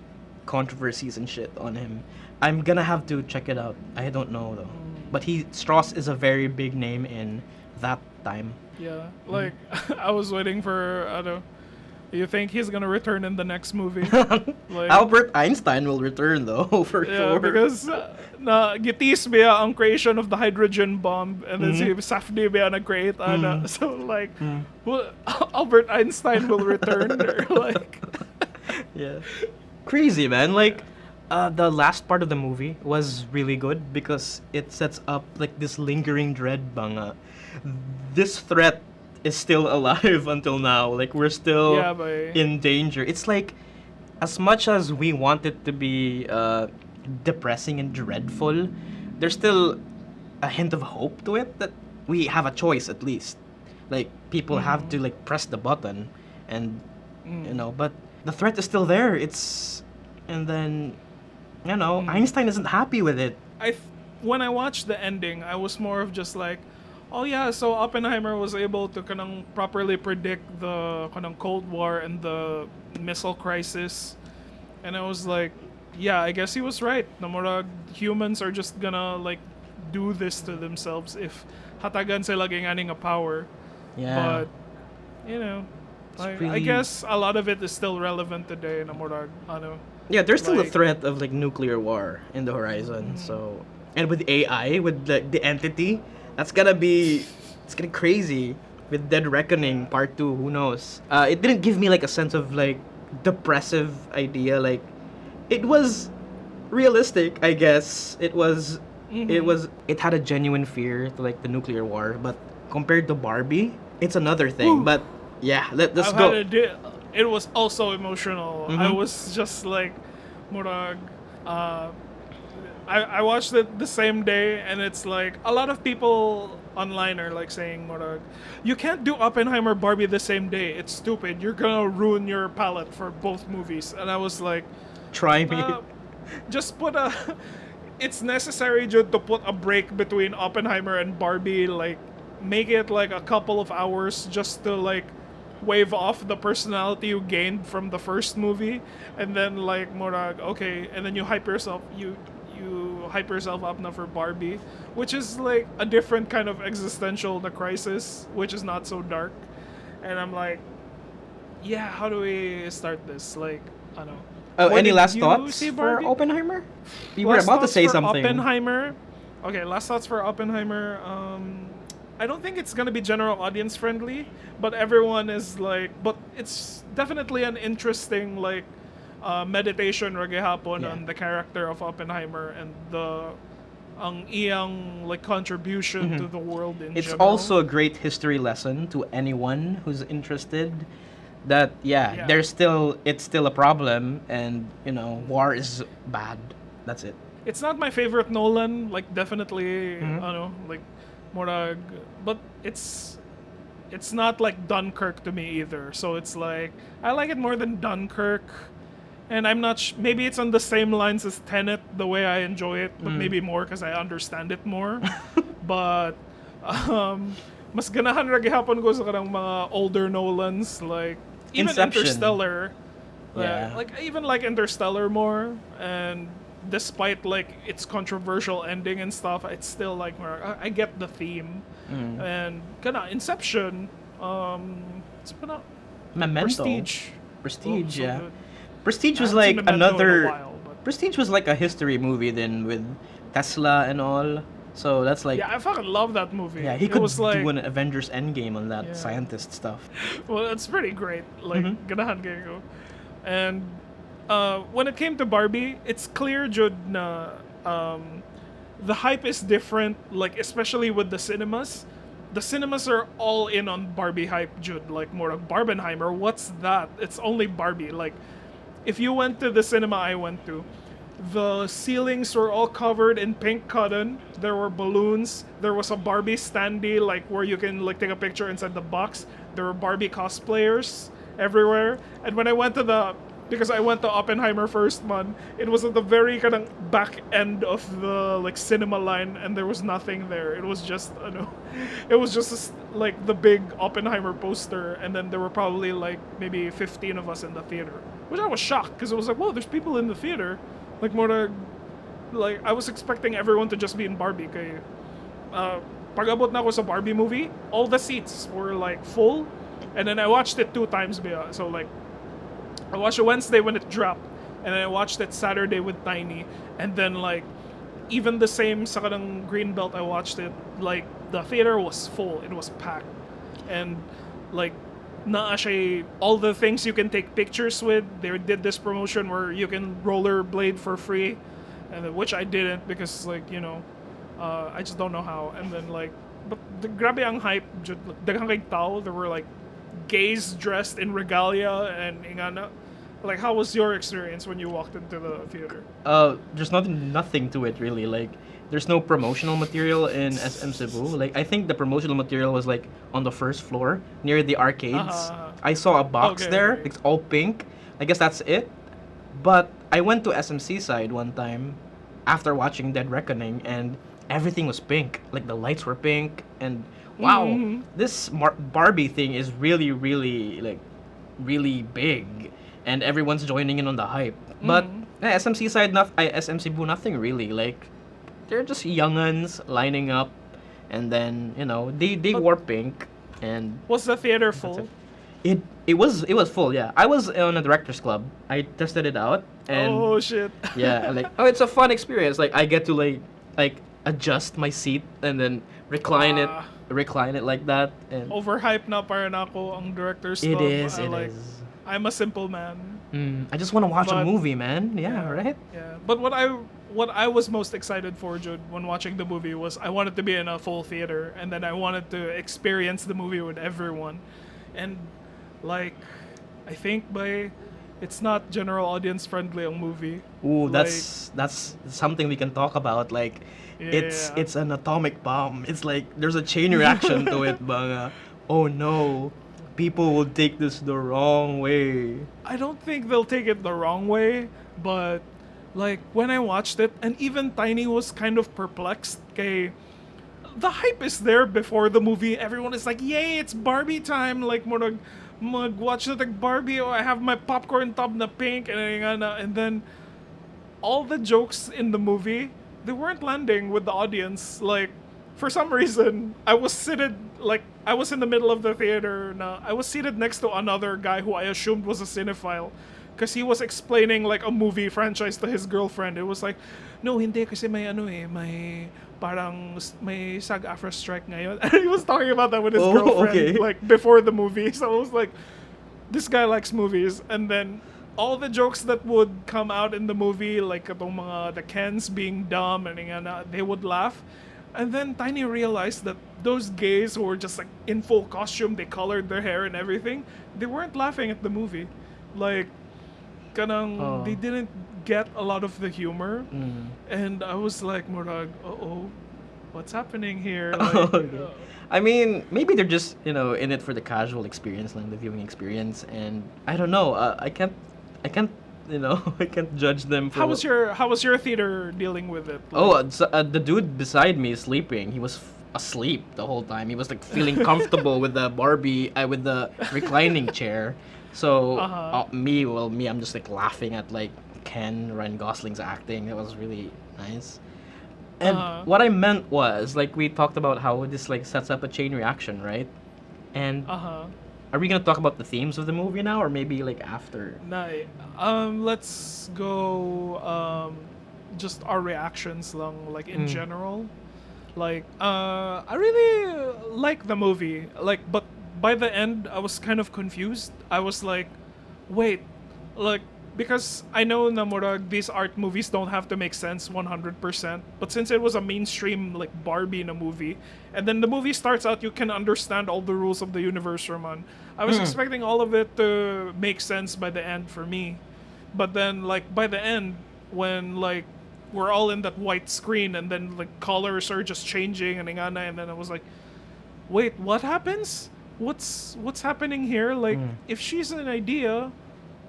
controversies and shit on him. I'm gonna have to check it out. I don't know though. But Strauss is a very big name in that time. Yeah, like I was waiting for I don't know. You think he's gonna return in the next movie? Like, Albert Einstein will return though for yeah, sure. because na gitis biya ang creation of the hydrogen bomb, and then si Safdie biya nag-create ana. So like, well, Albert Einstein will return, or like, Yeah, crazy man. Like, the last part of the movie was really good because it sets up like this lingering dread. Banga, this threat is still alive until now. Like we're still Yeah, boy. in danger. It's like, as much as we want it to be depressing and dreadful, there's still a hint of hope to it that we have a choice at least. Like people have to like press the button, and you know, but the threat is still there. And then, you know, Einstein isn't happy with it. When I watched the ending, I was more of just like, oh yeah, so Oppenheimer was able to kanang properly predict the kanang Cold War and the missile crisis, and I was like, yeah, I guess he was right. Namurag humans are just gonna like do this to themselves if hatagan sila ginganing a power. Yeah. But you know, I really- guess a lot of it is still relevant today. Namurag, ano. Yeah, there's still a Like- threat of like nuclear war in the horizon. So, and with AI, with the entity, it's gonna be crazy. With Dead Reckoning Part 2, who knows? It didn't give me like a sense of like depressive idea. Like, it was realistic, I guess. It had a genuine fear to like the nuclear war, but compared to Barbie, it's another thing. Woo. But yeah, let's I've go. had it was also emotional. I was just like, murag, I watched it the same day, and it's like a lot of people online are like saying, murag, you can't do Oppenheimer Barbie the same day. It's stupid. You're gonna ruin your palette for both movies. And I was like, Try me. just put a. It's necessary just to put a break between Oppenheimer and Barbie. Like, make it like a couple of hours just to like wave off the personality you gained from the first movie, and then like morag okay, and then you hype yourself up now for Barbie, which is like a different kind of existential the crisis, which is not so dark. And I'm like, yeah, how do we start this? Like, I don't know. When Any did last you thoughts see for Barbie? Oppenheimer? You were Last about to thoughts say for something. Oppenheimer. Okay, last thoughts for Oppenheimer. I don't think it's gonna be general audience friendly, but everyone is like, but it's definitely an interesting like meditation ragihapon Yeah. on the character of Oppenheimer and the ang iyang like contribution to the world in It's general. also a great history lesson to anyone who's interested that Yeah. it's still a problem, and you know, war is bad. That's it. It's not my favorite Nolan, like definitely, like morag, but it's not like Dunkirk to me either. So it's like I like it more than Dunkirk, and I'm not. Maybe it's on the same lines as Tenet, the way I enjoy it, but maybe more because I understand it more. But mas ganahan ra gihapon ko sa kanang mga older Nolans, like even Inception. Interstellar. Yeah. Like even like Interstellar more, and despite like its controversial ending and stuff, it's still like more, I get the theme. And kana Inception, it's been Memento. Prestige, Yeah. good. Prestige I was haven't like seen Memento in a another. while, but- Prestige was like a history movie then with Tesla and all. So that's like. Yeah, I fucking love that movie. Yeah, he It could was like, do an Avengers Endgame on that Yeah. scientist stuff. well, it's pretty great. Like, ganahan kayo ko. And when it came to Barbie, it's clear, Jud, na the hype is different. Like, especially with the cinemas. The cinemas are all in on Barbie hype, Jude. Like, more like Barbenheimer. What's that? It's only Barbie. Like, if you went to the cinema I went to, the ceilings were all covered in pink cotton. There were balloons. There was a Barbie standee, like where you can like take a picture inside the box. There were Barbie cosplayers everywhere. And when I went to the because I went to Oppenheimer first, man. It was at the very kind of back end of the like cinema line, and there was nothing there. It was just, it was just like the big Oppenheimer poster, and then there were probably like maybe 15 of us in the theater, which I was shocked because it was like, whoa, there's people in the theater, like more to, like I was expecting everyone to just be in Barbie. Kay, pag-abot na ako sa Barbie movie, all the seats were like full, and then I watched it 2 times, so like. I watched it Wednesday when it dropped, and then I watched it Saturday with Tiny, and then like even the same sa kanang Greenbelt I watched it, like the theater was full, it was packed, and like naa siya all the things you can take pictures with. They did this promotion where you can rollerblade for free, and then, which I didn't because like I just don't know how. And then like but the grabe ang hype, daghang kay tao. There were like gays dressed in regalia and ingana. Like, how was your experience when you walked into the theater? There's nothing to it really. Like, there's no promotional material in SM Cebu. Like, I think the promotional material was like on the first floor near the arcades. I saw a box there. Okay. It's all pink. I guess that's it. But I went to SMC side one time after watching Dead Reckoning, and everything was pink. Like, the lights were pink, and wow, this Barbie thing is really, really, like, really big, and everyone's joining in on the hype. But SMC side, SM Cebu, nothing really. Like, they're just younguns lining up, and then they wore pink, and was the theater full? It was full. Yeah, I was on a director's club. I tested it out, and oh shit. yeah, like it's a fun experience. Like I get to like adjust my seat and then recline it like that. And Overhyped na para na ako ang director's it club. is. I'm a simple man. I just want to watch a But- movie, man. Yeah, right. Yeah, but what I was most excited for, Jude, when watching the movie was I wanted to be in a full theater, and then I wanted to experience the movie with everyone, and like I think it's not general audience friendly ang movie. Ooh, Like, that's something we can talk about. Like, it's Yeah. it's an atomic bomb. It's like there's a chain reaction to it, but oh no, people will take this the wrong way. I don't think they'll take it the wrong way, but like when I watched it, and even Tiny was kind of perplexed. Kay, the hype is there before the movie. Everyone is like, "Yay, it's Barbie time!" Like, mag-watch na tag Barbie. Oh, I have my popcorn tub na pink, and then all the jokes in the movie, they weren't landing with the audience. Like, for some reason, I was in the middle of the theater. I was seated next to another guy who I assumed was a cinephile, because he was explaining like a movie franchise to his girlfriend. It was like, no, hindi kasi may may SAG AFTRA strike ngayon. And he was talking about that with his girlfriend, okay. like before the movie. So I was like, this guy likes movies. And then all the jokes that would come out in the movie, like the Kens being dumb and they would laugh. And then Tiny realized that those gays who were just like in full costume, they colored their hair and everything, they weren't laughing at the movie. Like, they didn't get a lot of the humor. And I was like, Murag, what's happening here? Like, Okay. I mean, maybe they're just in it for the casual experience, like the viewing experience, and I don't know. I can't I can't judge them for. How was your theater dealing with it? The dude beside me is sleeping. He was asleep the whole time. He was like feeling comfortable with the Barbie, with the reclining chair. So me, I'm just like laughing at like Ryan Gosling's acting. That was really nice. And what I meant was, like, we talked about how this like sets up a chain reaction, right? And are we gonna talk about the themes of the movie now, or maybe like after? Let's go just our reactions lang, like in general. Like I really like the movie. Like, but by the end I was kind of confused. I was like, wait, like, because I know na murag these art movies don't have to make sense 100%, but since it was a mainstream like Barbie in a movie, and then the movie starts out, you can understand all the rules of the universe, Roman. I was expecting all of it to make sense by the end for me, but then like by the end, when like we're all in that white screen and then like colors are just changing and then I was like, wait, what happens? What's happening here? Like, if she's an idea,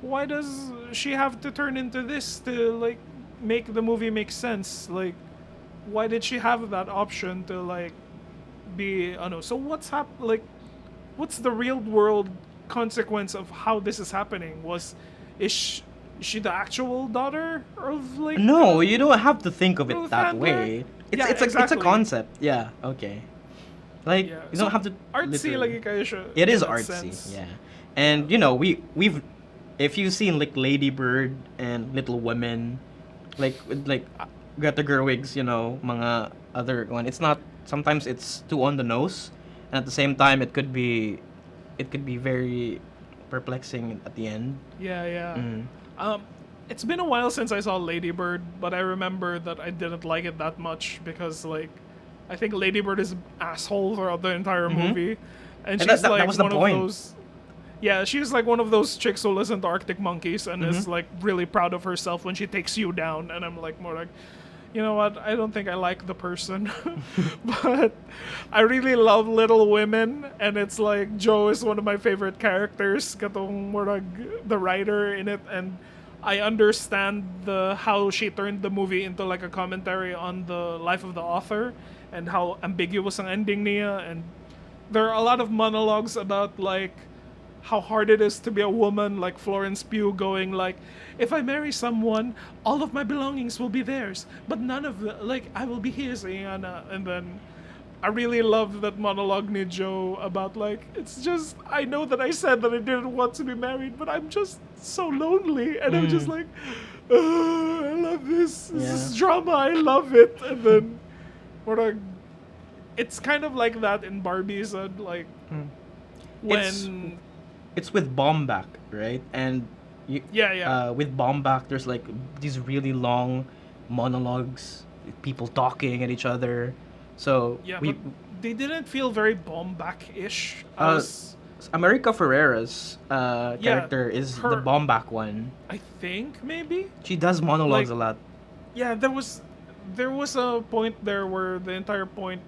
why does she have to turn into this to like make the movie make sense? Like, why did she have that option to like be? I don't know. So like, what's the real world consequence of how this is happening? Is she the actual daughter of like? No, you don't have to think of Real it that fan way. It's Yeah, it's a exactly. concept. Yeah. Okay. Like Yeah. you So, don't have to artsy literally- like kayo siya. It in is that artsy, sense. yeah. And you know, we've if you've seen like Lady Bird and Little Women, like Greta Gerwig's, you know, mga other one. It's not sometimes it's too on the nose, and at the same time it could be very perplexing at the end. Yeah, yeah. Mm. It's been a while since I saw Lady Bird, but I remember that I didn't like it that much because like I think Lady Bird is an asshole throughout the entire movie, and And she's that like was the one point. of those. Yeah, she's like one of those chicks who listen to Arctic Monkeys and is like really proud of herself when she takes you down, and I'm like more like, you know what? I don't think I like the person, but I really love Little Women, and it's like Joe is one of my favorite characters. Katong murag the writer in it, and I understand how she turned the movie into like a commentary on the life of the author and how ambiguous ang ending niya, and there are a lot of monologues about like how hard it is to be a woman, like Florence Pugh going like, if I marry someone, all of my belongings will be theirs, but none of the like I will be his, Iana. And then I really love that monologue ni Joe about like, it's just I know that I said that I didn't want to be married, but I'm just so lonely, and I'm just like, I love this. This is drama. I love it. And then it's kind of like that in Barbie's like when It's with Baumbach, right? And yeah. with Baumbach, there's like these really long monologues, people talking at each other. So Yeah, we but they didn't feel very bomb-back-ish. America Ferrera's character is the her- Baumbach one. I think maybe. She does monologues Like- a lot. Yeah, there was a point there where the entire point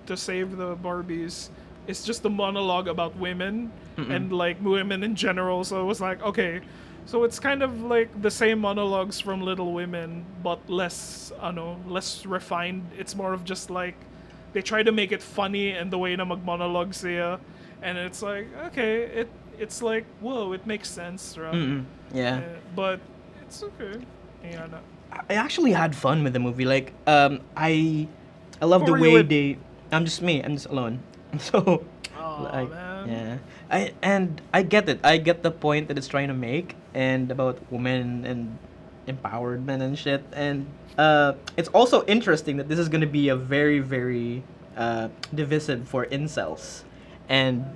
to save the Barbies is just a monologue about women and like women in general. So it was like, okay, so it's kind of like the same monologues from Little Women, but less, less refined. It's more of just like they try to make it funny and the way na mag-monologue siya, and it's like, okay, it's like, whoa, it makes sense, right? Yeah. But it's okay. Yeah, no. I actually had fun with the movie. Like, I love Who the were you way with? they. I'm just me. I'm just alone. So, Aw, like, man. yeah. I get it. I get the point that it's trying to make, and about women and empowerment and shit. And it's also interesting that this is gonna be a very very divisive for incels. And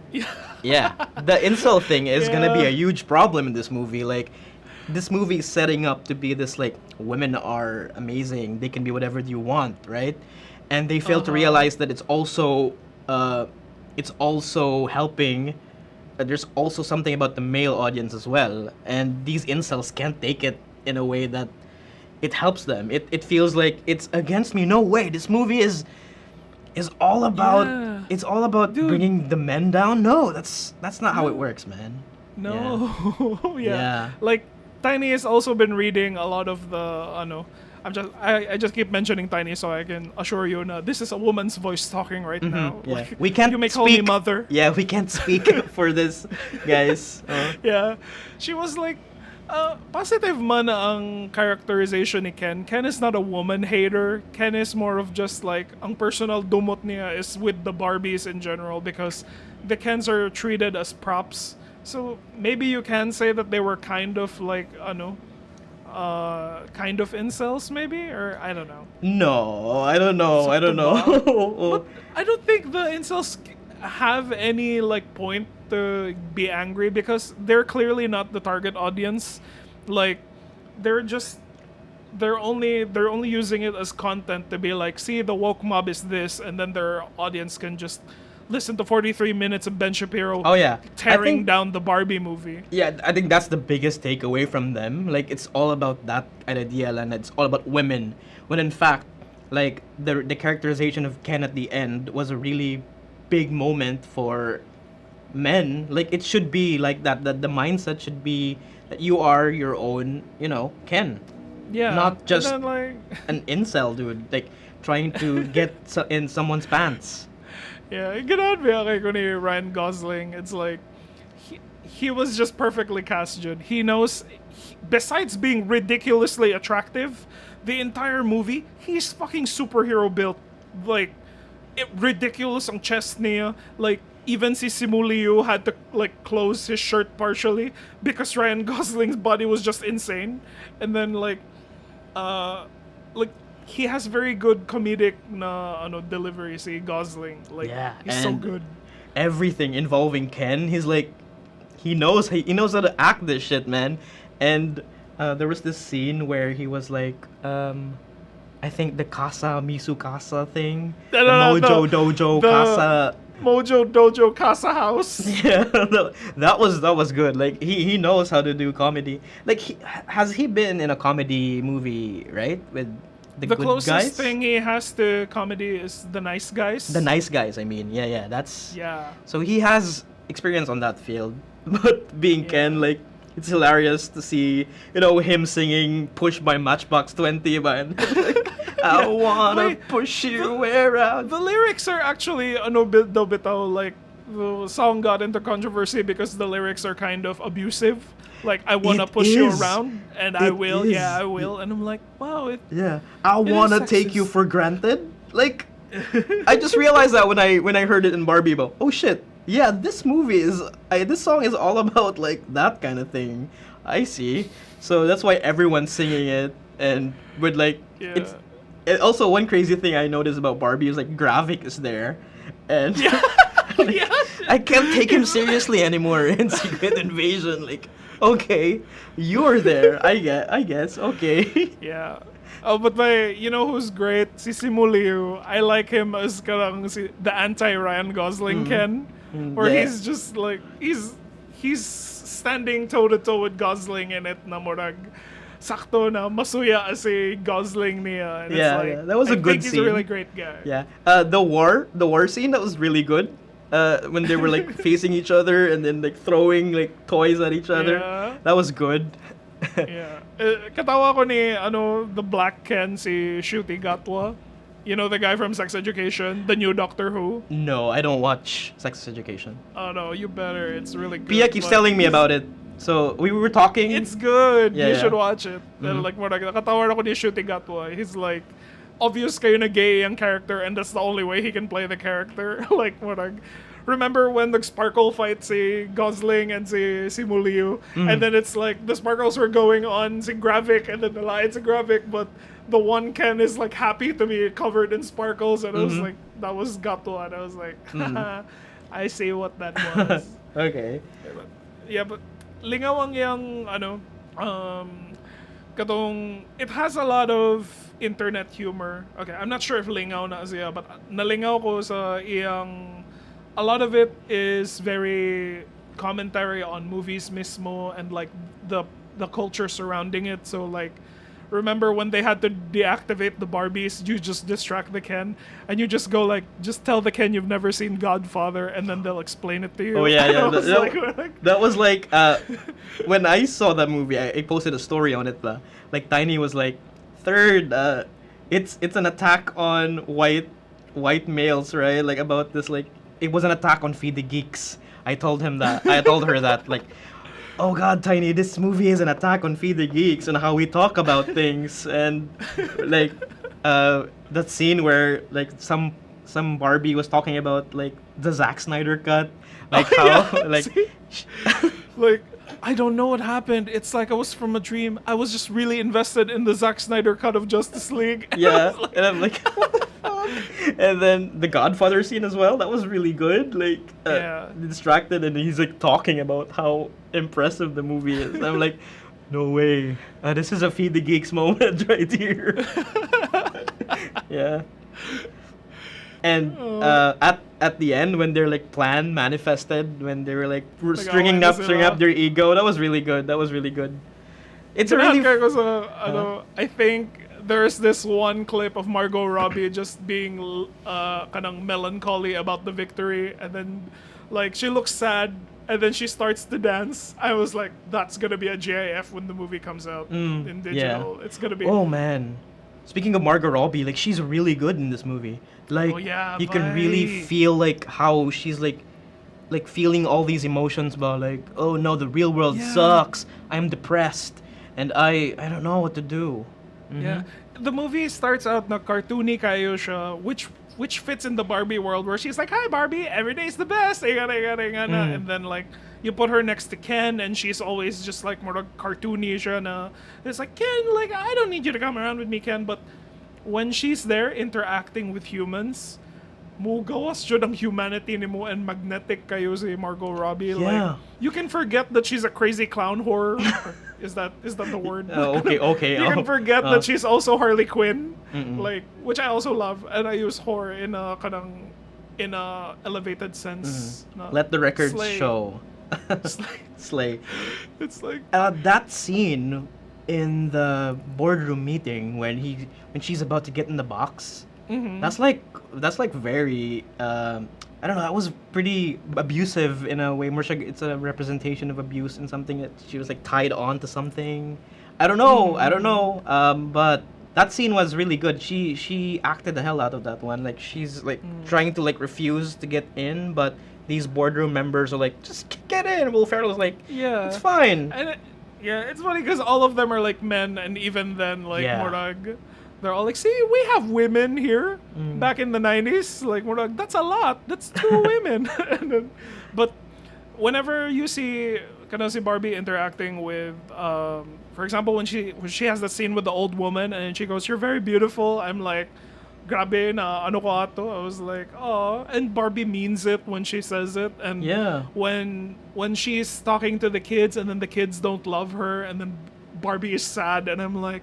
yeah, the incel thing is gonna be a Yeah. huge problem in this movie. Like, this movie is setting up to be this like women are amazing, they can be whatever you want, right? And they fail to realize that it's also helping. There's also something about the male audience as well, and these incels can't take it in a way that it helps them. It feels like it's against me. No way. This movie is all about Yeah. it's all about Dude. bringing the men down. No, that's not how it works, man. No. Yeah. Yeah. Like Tiny has also been reading a lot of the I just keep mentioning Tiny so I can assure you na this is a woman's voice talking right now. Yeah. Like, We can't you may call me speak. mother. Yeah, we can't speak for this, guys. Yeah. She was like positive man ang characterization ni Ken. Ken is not a woman hater. Ken is more of just like ang personal dumot niya is with the Barbies in general because the Kens are treated as props. So maybe you can say that they were kind of like kind of incels maybe, or I don't know. No, I don't know. I don't know. I don't think the incels have any like point to be angry because they're clearly not the target audience. Like they're only using it as content to be like, see, the woke mob is this, and then their audience can just listen to 43 minutes of Ben Shapiro Oh yeah, tearing down the Barbie movie. Yeah, I think that's the biggest takeaway from them. Like, it's all about that idea, and it's all about women. When in fact, like the characterization of Ken at the end was a really big moment for men, like it should be like that. That the mindset should be that you are your own, Ken, Yeah. not just And then, like, an incel dude, like trying to get in someone's pants. yeah, gano'n ba kay ko ni Ryan Gosling? It's like, he was just perfectly cast, Jude. He knows, besides being ridiculously attractive, the entire movie, he's fucking superhero built. Like, ridiculous ang chest niya. Like, even si Simuliu had to, like, close his shirt partially because Ryan Gosling's body was just insane. And then, like, he has very good comedic delivery, si Gosling. Like, Yeah, he's so and good. everything involving Ken, he's like, he knows how to act this shit, man. And there was this scene where he was like, I think the Casa Misu Casa thing, No, the no, no, Mojo no. Dojo The- Casa. Mojo Dojo Casa House. Yeah, that was good. Like he knows how to do comedy. Like has he been in a comedy movie, right? With the The good closest guys? thing he has to comedy is The Nice Guys. The Nice Guys, I mean. Yeah, that's Yeah. So he has experience on that field. But being Yeah. Ken, like it's hilarious to see, him singing Push by Matchbox 20 man. I wanna Wait, push you around. The lyrics are actually bitaw, like the song got into controversy because the lyrics are kind of abusive. Like, I wanna It push you is. around, and I It will, is. yeah, I will. And I'm like, wow, Yeah. I is wanna take you sexist. for granted. Like I just realized that when I heard it in Barbie, but oh shit. Yeah, this song is all about like that kind of thing. I see. So that's why everyone's singing it, and with like Yeah. it, also one crazy thing I noticed about Barbie is like Gravik is there, and like, Yeah. I can't take him seriously anymore in Secret Invasion. Like, okay, you're there. I guess. Okay. Yeah. Oh, but you know who's great? Si Simuliu. I like him as the anti-Ryan Gosling Ken. Where yeah. he's just like, he's standing toe-to-toe with Gosling in it na murag sakto na masuya si Gosling niya. And Yeah, it's like, yeah, that was a I good think he's scene. a really great guy. Yeah. The war scene that was really good. When they were like facing each other and then like throwing like toys at each other. Yeah. That was good. Yeah. Katawa ko ni, the Black Ken, si Shuti Gatwa. You know the guy from Sex Education, the new Doctor Who? No, I don't watch Sex Education. Oh no, you better. It's really good. Pia keeps but telling me he's- about it. So we were talking. It's good. Yeah, You yeah. should watch it. Then, like, nakatawa ako ni Shuti Gatwa. He's like, obvious kayo na gay ang character and that's the only way he can play the character. Like, remember when the Sparkle fight si Gosling and si Muliu? And then it's like, the Sparkles were going on si Gravik and then the lights si Gravik, but the one Ken is like happy to be covered in sparkles and I was like, that was Gatwa. And I was like, I see what that was. Okay. Yeah, but lingaw ang yang katong it has a lot of internet humor. Okay, I'm not sure if lingaw na siya, but nalingaw ko sa iyang a lot of it is very commentary on movies mismo and like the culture surrounding it. So like remember when they had to deactivate the Barbies, you just distract the Ken and you just go like, just tell the Ken you've never seen Godfather and then they'll explain it to you. Oh yeah, And yeah. I was That, that was like when I saw that movie, I posted a story on it. Like Tiny was like, "Third, it's an attack on white males, right? Like about this, like it was an attack on Feed the Geeks." I told her that, like, oh god, Tiny, this movie is an attack on Feed the Geeks and how we talk about things, and like that scene where like some Barbie was talking about like the Zack Snyder cut, like how Yeah, like see? Like, I don't know what happened. It's like I was from a dream. I was just really invested in the Zack Snyder cut of Justice League. And I yeah, was like, and I'm like, what the fuck? And then the Godfather scene as well. That was really good. Like, Yeah. distracted, and he's like talking about how impressive the movie is. I'm like, no way. This is a Feed the Geeks moment right here. Yeah. And at the end, when their like plan manifested, when they were like stringing up their ego, that was really good. It's a really Kaya ko sa, I think there's this one clip of Margot Robbie just being kanang melancholy about the victory, and then Like she looks sad and then she starts to dance. I was like, that's gonna be a GIF when the movie comes out in digital. It's gonna be. Oh man. Speaking of Margot Robbie, like she's really good in this movie. Like Oh, yeah, you can really bye. feel like how she's like feeling all these emotions about like, oh no, the real world Yeah. sucks. I'm depressed and I don't know what to do. Yeah. The movie starts out na cartoony kayo siya, which fits in the Barbie world where she's like, "Hi Barbie, every day's the best." And then like you put her next to Ken and she's always just like more cartoony siya na. It's like, "Ken, like I don't need you to come around with me, Ken." But when she's there interacting with humans, mo gawas siya ng humanity ni mo and magnetic kayo si Margot Robbie. Yeah. Like you can forget that she's a crazy clown whore. Is that the word? Okay. You can forget that she's also Harley Quinn, Mm-mm. like which I also love, and I use horror in a elevated sense. Na Let the records slay. show. Slay. Slay. It's like That scene in the boardroom meeting when she's about to get in the box. That's like very I don't know. That was pretty abusive in a way. More it's a representation of abuse in something that she was like tied on to something. I don't know. But that scene was really good. She acted the hell out of that one. Like she's like trying to like refuse to get in, but these boardroom members are like, just get in. Will Ferrell is like, yeah, it's fine. and it's funny because all of them are like men, and even then like Yeah. Morag, they're all like, "See, we have women here." Back in the 90s, like Morag, that's a lot. That's 2 women. And then, but whenever you see si Barbie interacting with, for example, when she has the scene with the old woman and she goes, "You're very beautiful," I'm like, grabe na ano ko ato. I was like, oh, and Barbie means it when she says it, and Yeah. when she's talking to the kids and then the kids don't love her and then Barbie is sad and I'm like,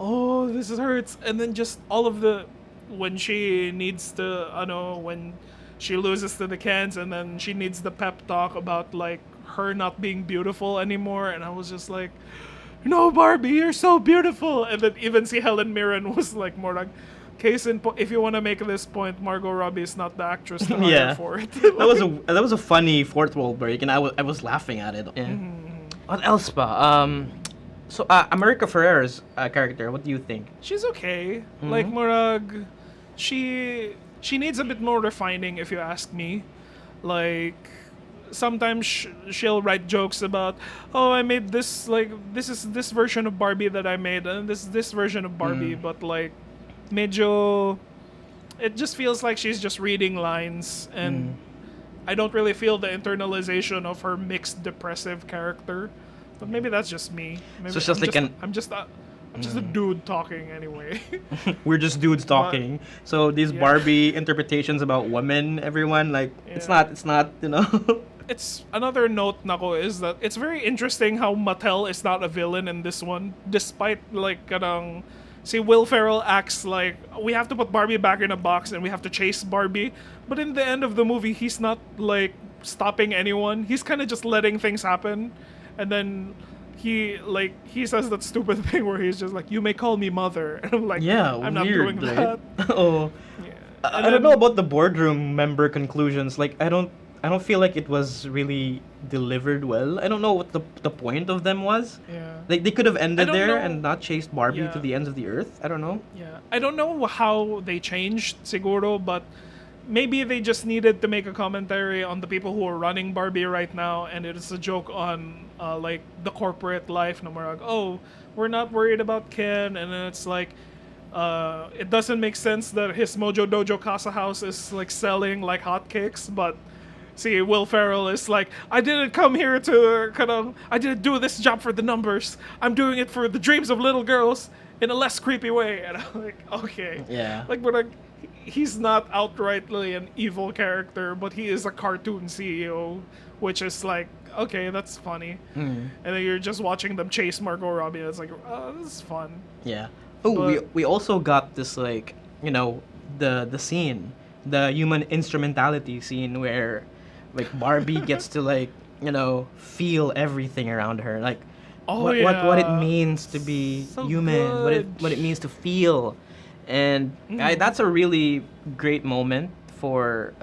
oh, this hurts. And then just all of the when she needs to when she loses to the cans and then she needs the pep talk about like her not being beautiful anymore, and I was just like, no, Barbie, you're so beautiful. And then even si Helen Mirren was like more like, if you want to make this point, Margot Robbie is not the actress to hire Yeah. for it. That was a funny fourth wall break, and I was laughing at it. Yeah. What else pa? So America Ferrera's character, what do you think? She's okay. Like Murag, she needs a bit more refining, if you ask me. Like sometimes she'll write jokes about, oh, I made this, like this is this version of Barbie that I made, and this version of Barbie, but like medyo, it just feels like she's just reading lines, and I don't really feel the internalization of her mixed depressive character. But maybe that's just me. Maybe So it's just like I'm just a dude talking anyway. We're just dudes talking. So these Yeah. Barbie interpretations about women, everyone like it's Yeah. not It's another note nako is that it's very interesting how Mattel is not a villain in this one, despite like see Will Ferrell acts like we have to put Barbie back in a box and we have to chase Barbie, but in the end of the movie he's not like stopping anyone. He's kind of just letting things happen, and then he says that stupid thing where he's just like, "You may call me mother," and I'm like, yeah, I'm not weird, doing right? that. Oh, Yeah. I don't know about the boardroom member conclusions. Like I don't feel like it was really delivered well. I don't know what the point of them was. Yeah. Like they could have ended don't there know. and not chased Barbie Yeah. to the ends of the earth. I don't know. Yeah, I don't know how they changed siguro, but maybe they just needed to make a commentary on the people who are running Barbie right now, and it is a joke on like the corporate life. No more like, oh, we're not worried about Ken, and then it's like, it doesn't make sense that his Mojo Dojo Casa house is like selling like hotcakes, but see, Will Ferrell is like, I didn't come here to I didn't do this job for the numbers. I'm doing it for the dreams of little girls in a less creepy way. And I'm like, okay. Yeah. Like, but like, he's not outrightly an evil character, but he is a cartoon CEO, which is like, okay, that's funny. And then you're just watching them chase Margot Robbie, and it's like, oh, this is fun. Yeah. Oh, But- we also got this like the scene, the human instrumentality scene where like Barbie gets to like feel everything around her, like Oh, what it yeah. means to be So human, what good. it means to feel, and that's a really great moment for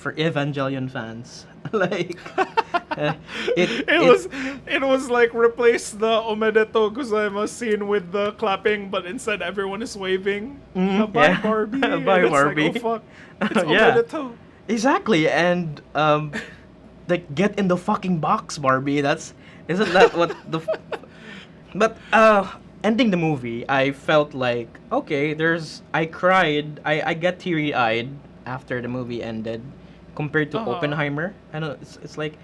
Evangelion fans. Like It was like replace the Omedeto Gozaimasu scene with the clapping, but instead everyone is waving. Bye yeah. Barbie. Bye, And it's Barbie. Like, oh fuck. It's Yeah. Omedeto. Exactly, and like get in the fucking box, Barbie. Isn't that what the? But ending the movie, I felt like okay. I cried. I get teary eyed after the movie ended, compared to Oppenheimer. I know it's like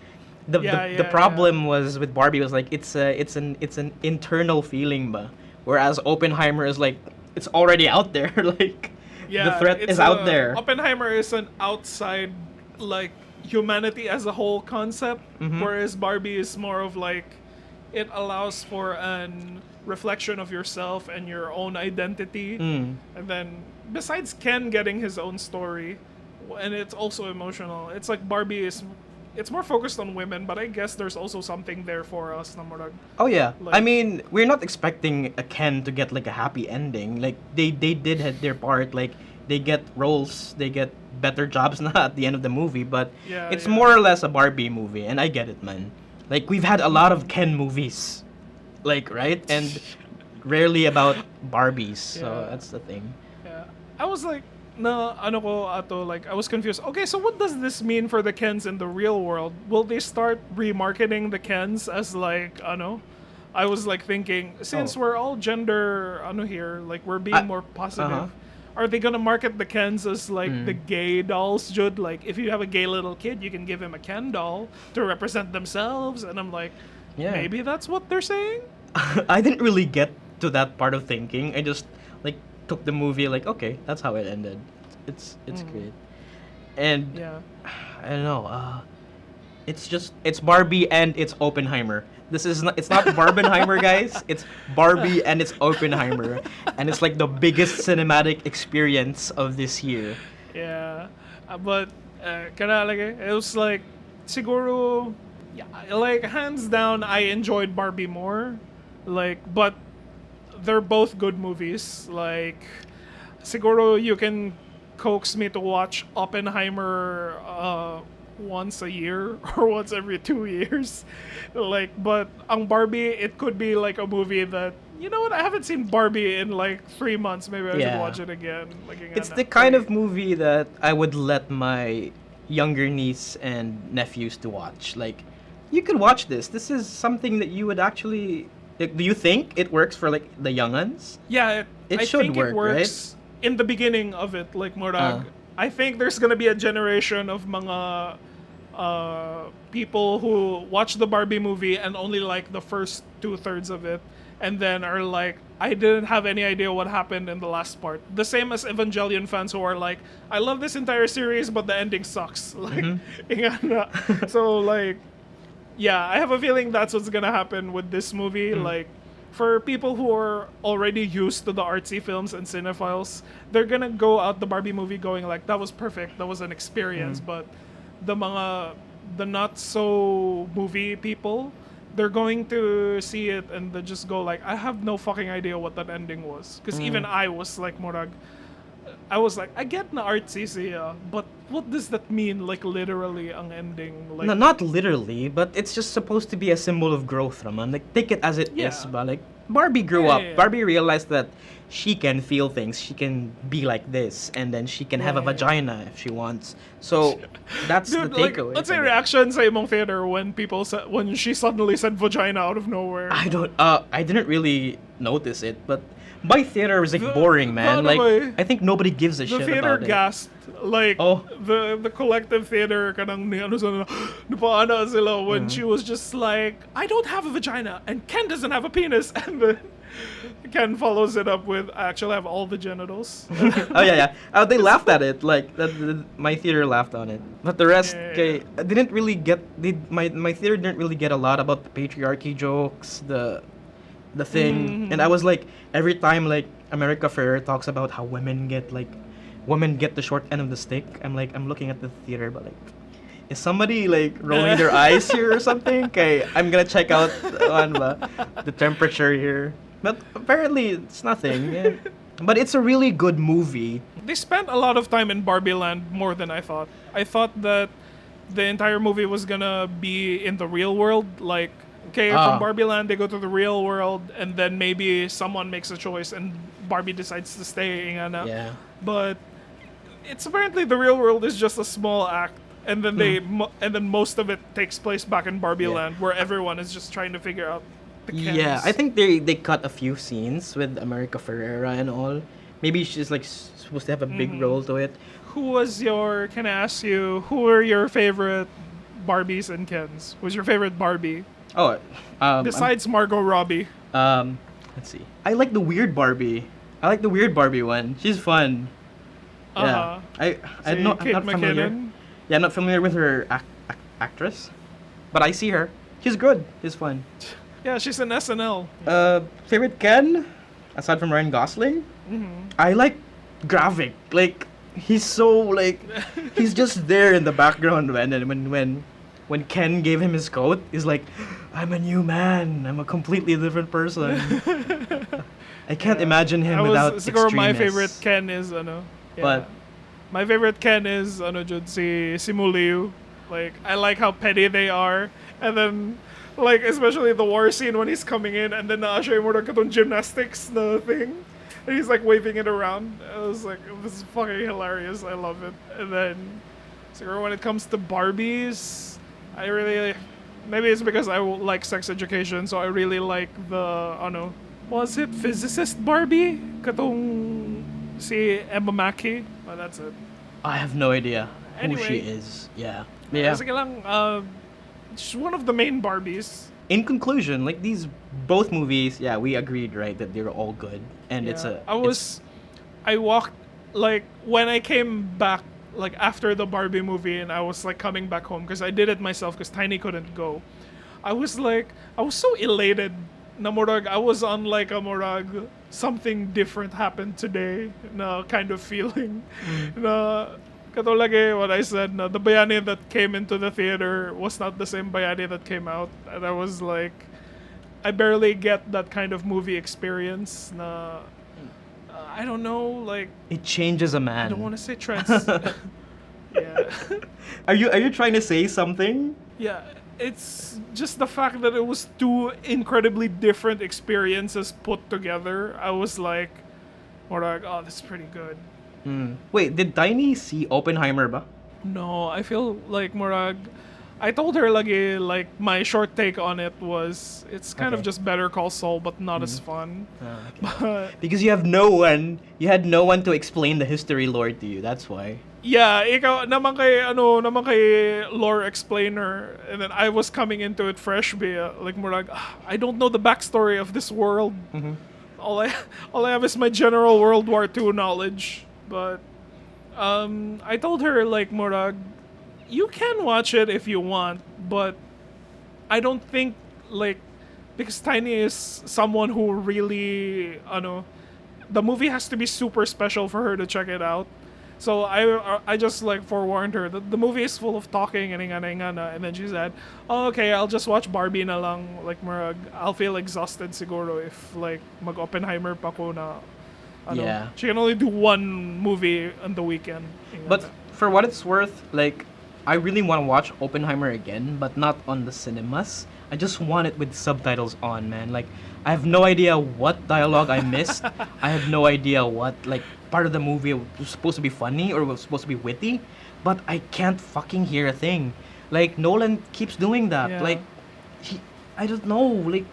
the problem was with Barbie was like it's an internal feeling, ba. Whereas Oppenheimer is like it's already out there. Like Yeah, the threat is out there. Oppenheimer is an outside, like, humanity as a whole concept, whereas Barbie is more of like, it allows for an reflection of yourself and your own identity. And then, besides Ken getting his own story, and it's also emotional, it's like Barbie is, it's more focused on women, but I guess there's also something there for us. Na murag, Oh yeah, like- I mean we're not expecting a Ken to get like a happy ending. Like they did have their part. Like they get roles, they get better jobs na at the end of the movie. But Yeah, it's yeah. more or less a Barbie movie, and I get it, man. Like we've had a lot of Ken movies, like right, and rarely about Barbies. So Yeah. that's the thing. Yeah. I was like, like, I was confused. Okay, so what does this mean for the Kens in the real world? Will they start remarketing the Kens as, like, I was, like, thinking, since Oh. we're all gender, here, like, we're being more positive. Are they gonna market the Kens as, like, the gay dolls, Jude? Like, if you have a gay little kid, you can give him a Ken doll to represent themselves. And I'm like, Yeah. maybe that's what they're saying? I didn't really get to that part of thinking. I just like took the movie like okay, that's how it ended. It's great, and Yeah. I don't know. It's Barbie and it's Oppenheimer. It's not Barbenheimer, guys. It's Barbie and it's Oppenheimer, and it's like the biggest cinematic experience of this year. Yeah, but it was like siguro, yeah, like hands down, I enjoyed Barbie more, like, but they're both good movies. Like, siguro you can coax me to watch Oppenheimer once a year or once every 2 years, like, but ang Barbie, it could be like a movie that, you know what, I haven't seen Barbie in like 3 months. Maybe I should Yeah. watch it again. Like, It's the kind of movie that I would let my younger niece and nephews to watch. Like, you could watch this. This is something that you would actually. Like, do you think it works for like the younguns? Yeah, It I should think work, it works in the beginning of it, like Morag. Uh. I think there's gonna be a generation of mga people who watch the Barbie movie and only like the first 2/3 of it, and then are like, I didn't have any idea what happened in the last part. The same as Evangelion fans who are like, I love this entire series, but the ending sucks. Like, so like, yeah, I have a feeling that's what's gonna happen with this movie. Like, for people who are already used to the artsy films and cinephiles, they're gonna go out the Barbie movie going like, that was perfect, that was an experience. But the not so movie people, they're going to see it and they just go like, I have no fucking idea what that ending was. Because even I was like, Morag, I was like, I get na artsy siya, but what does that mean, like, literally, ang ending? Like, No, not literally, but it's just supposed to be a symbol of growth, naman. Like, take it as it is, Yeah. but like, Barbie grew Yeah, up. yeah. Barbie realized that she can feel things. She can be like this, and then she can have a Yeah, yeah. vagina if she wants. So that's dude, the like, takeaway. let's say from it. reaction sa imong theater when people said, when she suddenly said vagina out of nowhere. I didn't really notice it, but my theater was like The- boring, man. the Like, way- I think nobody gives a The shit theater about it. gasped. Like, Oh. the collective theater, kanang ni ano sa napaana sila when she was just like, I don't have a vagina, and Ken doesn't have a penis, and then Ken follows it up with, I actually have all the genitals. Oh yeah. They laughed at it. Like my theater laughed on it. But the rest, Yeah. okay, I didn't really get. My theater didn't really get a lot about the patriarchy jokes, the thing, and I was like, every time like America Ferrer talks about how women get the short end of the stick, I'm looking at the theater, but like, is somebody like rolling their eyes here or something? Okay, I'm gonna check out the temperature here. But apparently it's nothing. Yeah. But it's a really good movie. They spent a lot of time in Barbie Land more than I thought. I thought that the entire movie was gonna be in the real world. Like, okay, from Barbie Land, they go to the real world, and then maybe someone makes a choice, and Barbie decides to stay. Yeah. But it's apparently the real world is just a small act, and then and then most of it takes place back in Barbie Land, where everyone is just trying to figure out the Kens. Yeah, I think they cut a few scenes with America Ferrera and all. Maybe she's like supposed to have a big role to it. Who was your? Can I ask you? Who were your favorite Barbies and Kens? Who's your favorite Barbie Oh, besides Margot Robbie? let's see. I like the weird Barbie. I like the weird Barbie one. She's fun. Yeah. I'm not Kate familiar. McKinnon? Yeah, I'm not familiar with her actress, but I see her. She's good. She's fun. Yeah, she's in SNL. Favorite Ken, aside from Ryan Gosling, I like Gravik. Like he's so like he's just there in the background when Ken gave him his coat, he's like, I'm a new man. I'm a completely different person. I can't imagine him without siguro extremeness. my favorite Ken is But my favorite Ken is jud si Muliu. Like I like how petty they are, and then like especially the war scene when he's coming in, and then na-show mo katong gymnastics na thing, and he's like waving it around. I was like, this is fucking hilarious. I love it. And then siguro when it comes to Barbies, I really maybe it's because I like sex education, so I really like the was it physicist Barbie? Katong si Emma Mackey. Well, that's it. I have no idea who she Anyway. is. Yeah. Sige lang, she's one of the main Barbies. In conclusion, like these both movies, yeah, we agreed, right, that they're all good, and I walked like when I came back like after the Barbie movie, and I was like coming back home because I did it myself because Tiny couldn't go. I was so elated. Na murag, I was on like a murag, something different happened today na kind of feeling. Na katulad what I said, na the Bayani that came into the theater was not the same Bayani that came out. And I was like, I barely get that kind of movie experience. Na I don't know, like it changes a man. I don't want to say trans. Yeah. Are you trying to say something? Yeah, it's just the fact that it was two incredibly different experiences put together. I was like, oh, this is pretty good. Wait, did Tiny see Oppenheimer ba? No, I feel like Murag. I told her like my short take on it was it's kind of Okay. just Better Call Saul but not as fun. But Because you had no one to explain the history lore to you. That's why. yeah, ikaw naman kay lore explainer, and then I was coming into it fresh ba like Murag. I don't know the backstory of this world. All I have is my general World War II knowledge. But I told her like Murag, you can watch it if you want, but I don't think like because Tiny is someone who really the movie has to be super special for her to check it out. So I just like forewarned her that the movie is full of talking and and then she said, oh, okay, I'll just watch Barbie na lang. Like Murag, I'll feel exhausted siguro if like mag Oppenheimer pa ko na Yeah. she can only do one movie on the weekend. But for what it's worth, like I really want to watch Oppenheimer again, but not on the cinemas. I just want it with subtitles on, man. Like I have no idea what dialogue I missed. I have no idea what like part of the movie was supposed to be funny or was supposed to be witty, but I can't fucking hear a thing. Like Nolan keeps doing that. Yeah. Like I don't know, like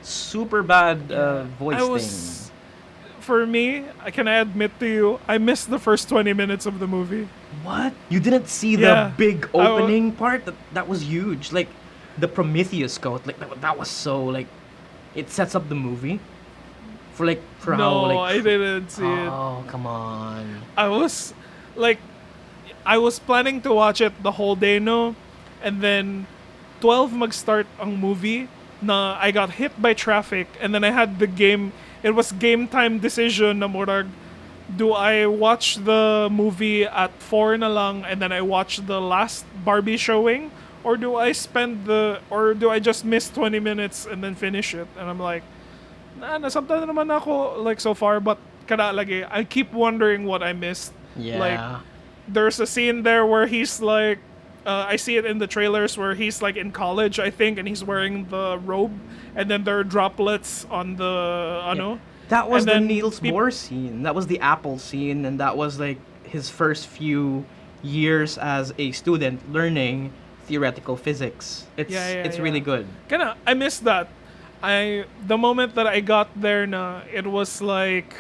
super bad voice thing. For me, can I admit to you, I missed the first 20 minutes of the movie. What? You didn't see Yeah. the big opening part? That was huge. Like the Prometheus quote, like that was so like it sets up the movie for how No, like I didn't see it. Oh, come on. I was planning to watch it the whole day, no? And then 12 mag-start ang movie na I got hit by traffic, and then I had the game. It was game time decision na murag, do I watch the movie at 4 na lang and then I watch the last Barbie showing, or do I just miss 20 minutes and then finish it? And I'm like, nasabtan na naman ako like so far, but kana lagi, I keep wondering what I missed. Yeah. Like, there's a scene there where he's like, I see it in the trailers where he's like in college, I think, and he's wearing the robe, and then there are droplets on the, That was and the then Niels Bohr scene. That was the Apple scene, and that was like his first few years as a student learning theoretical physics. It's really good. Kinda, I missed that. The moment that I got there na, it was like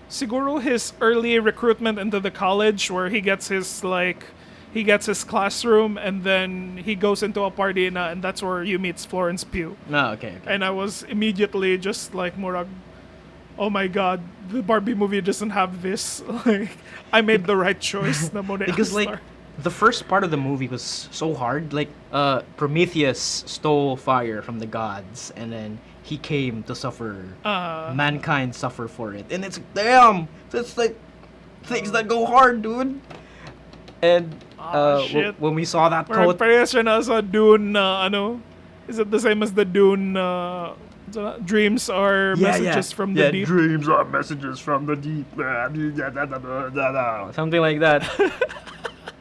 siguro his early recruitment into the college where he gets his classroom and then he goes into a party na, and that's where you meet Florence Pugh. No, okay. And I was immediately just like murag, oh my god, the Barbie movie doesn't have this. Like, I made the right choice na muna Because ang like star. the first part of the movie was so hard. Like Prometheus stole fire from the gods, and then he came to suffer. Mankind suffer for it, and it's damn. It's like things that go hard, dude. And Shit. when we saw that Parang quote, parehas siya na sa Dune is it the same as the Dune dreams are messages from the deep? Dreams are messages from the deep. Something like that.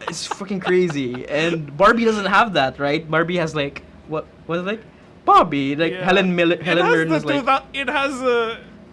It's fucking crazy. And Barbie doesn't have that, right? Barbie has like what was it like? Bobby, like Yeah. Helen Mirren was like.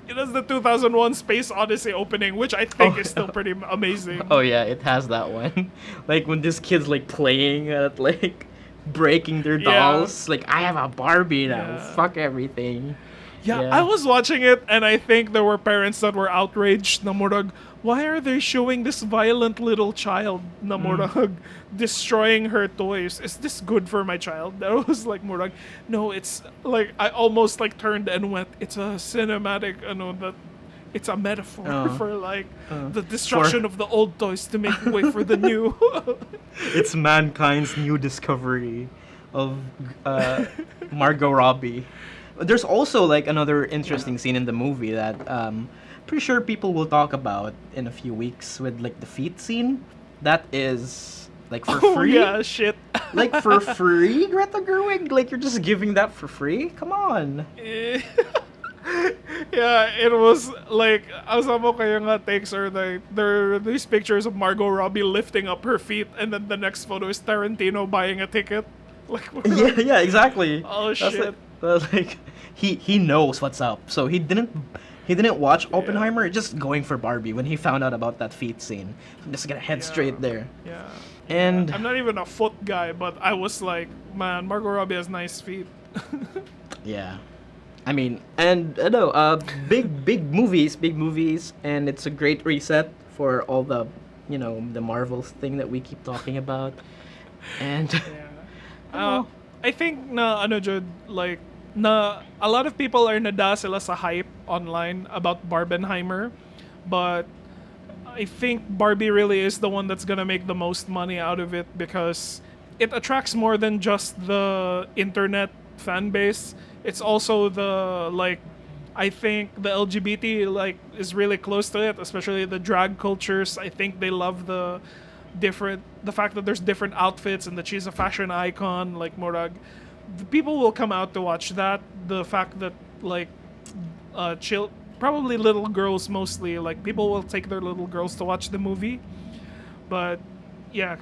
It has the 2001 Space Odyssey opening, which I think is still pretty amazing. Oh yeah, it has that one. Like when this kid's like playing at like breaking their dolls. Like I have a Barbie now. Yeah. Fuck everything. Yeah, Yeah. I was watching it and I think there were parents that were outraged na murag, why are they showing this violent little child na murag destroying her toys? Is this good for my child? I was like murag, no, it's like I almost like turned and went, it's a cinematic that it's a metaphor for like the destruction of the old toys to make way for the new. It's mankind's new discovery of Margot Robbie. There's also like another interesting scene in the movie that pretty sure people will talk about in a few weeks with like the feet scene. That is like for free. Yeah, shit. Like for free, Greta Gerwig? Like you're just giving that for free? Come on. Yeah, it was like asamo kayo nga takes are like there are these pictures of Margot Robbie lifting up her feet and then the next photo is Tarantino buying a ticket. Like Yeah, exactly. Oh, shit. That's like he knows what's up. So he didn't watch Oppenheimer, just going for Barbie when he found out about that feet scene. I'm just gonna head straight there. Yeah. And I'm not even a foot guy, but I was like, man, Margot Robbie has nice feet. yeah. I mean, and no, big movies, and it's a great reset for all the, the Marvels thing that we keep talking about. And I think na Jud, like na a lot of people are nada sila sa hype online about Barbenheimer, but I think Barbie really is the one that's gonna make the most money out of it because it attracts more than just the internet fan base. It's also the I think the LGBT is really close to it, especially the drag cultures. I think they love the fact that there's different outfits and that she's a fashion icon like Morag. The people will come out to watch that. The fact that probably little girls mostly, like people will take their little girls to watch the movie. But yeah,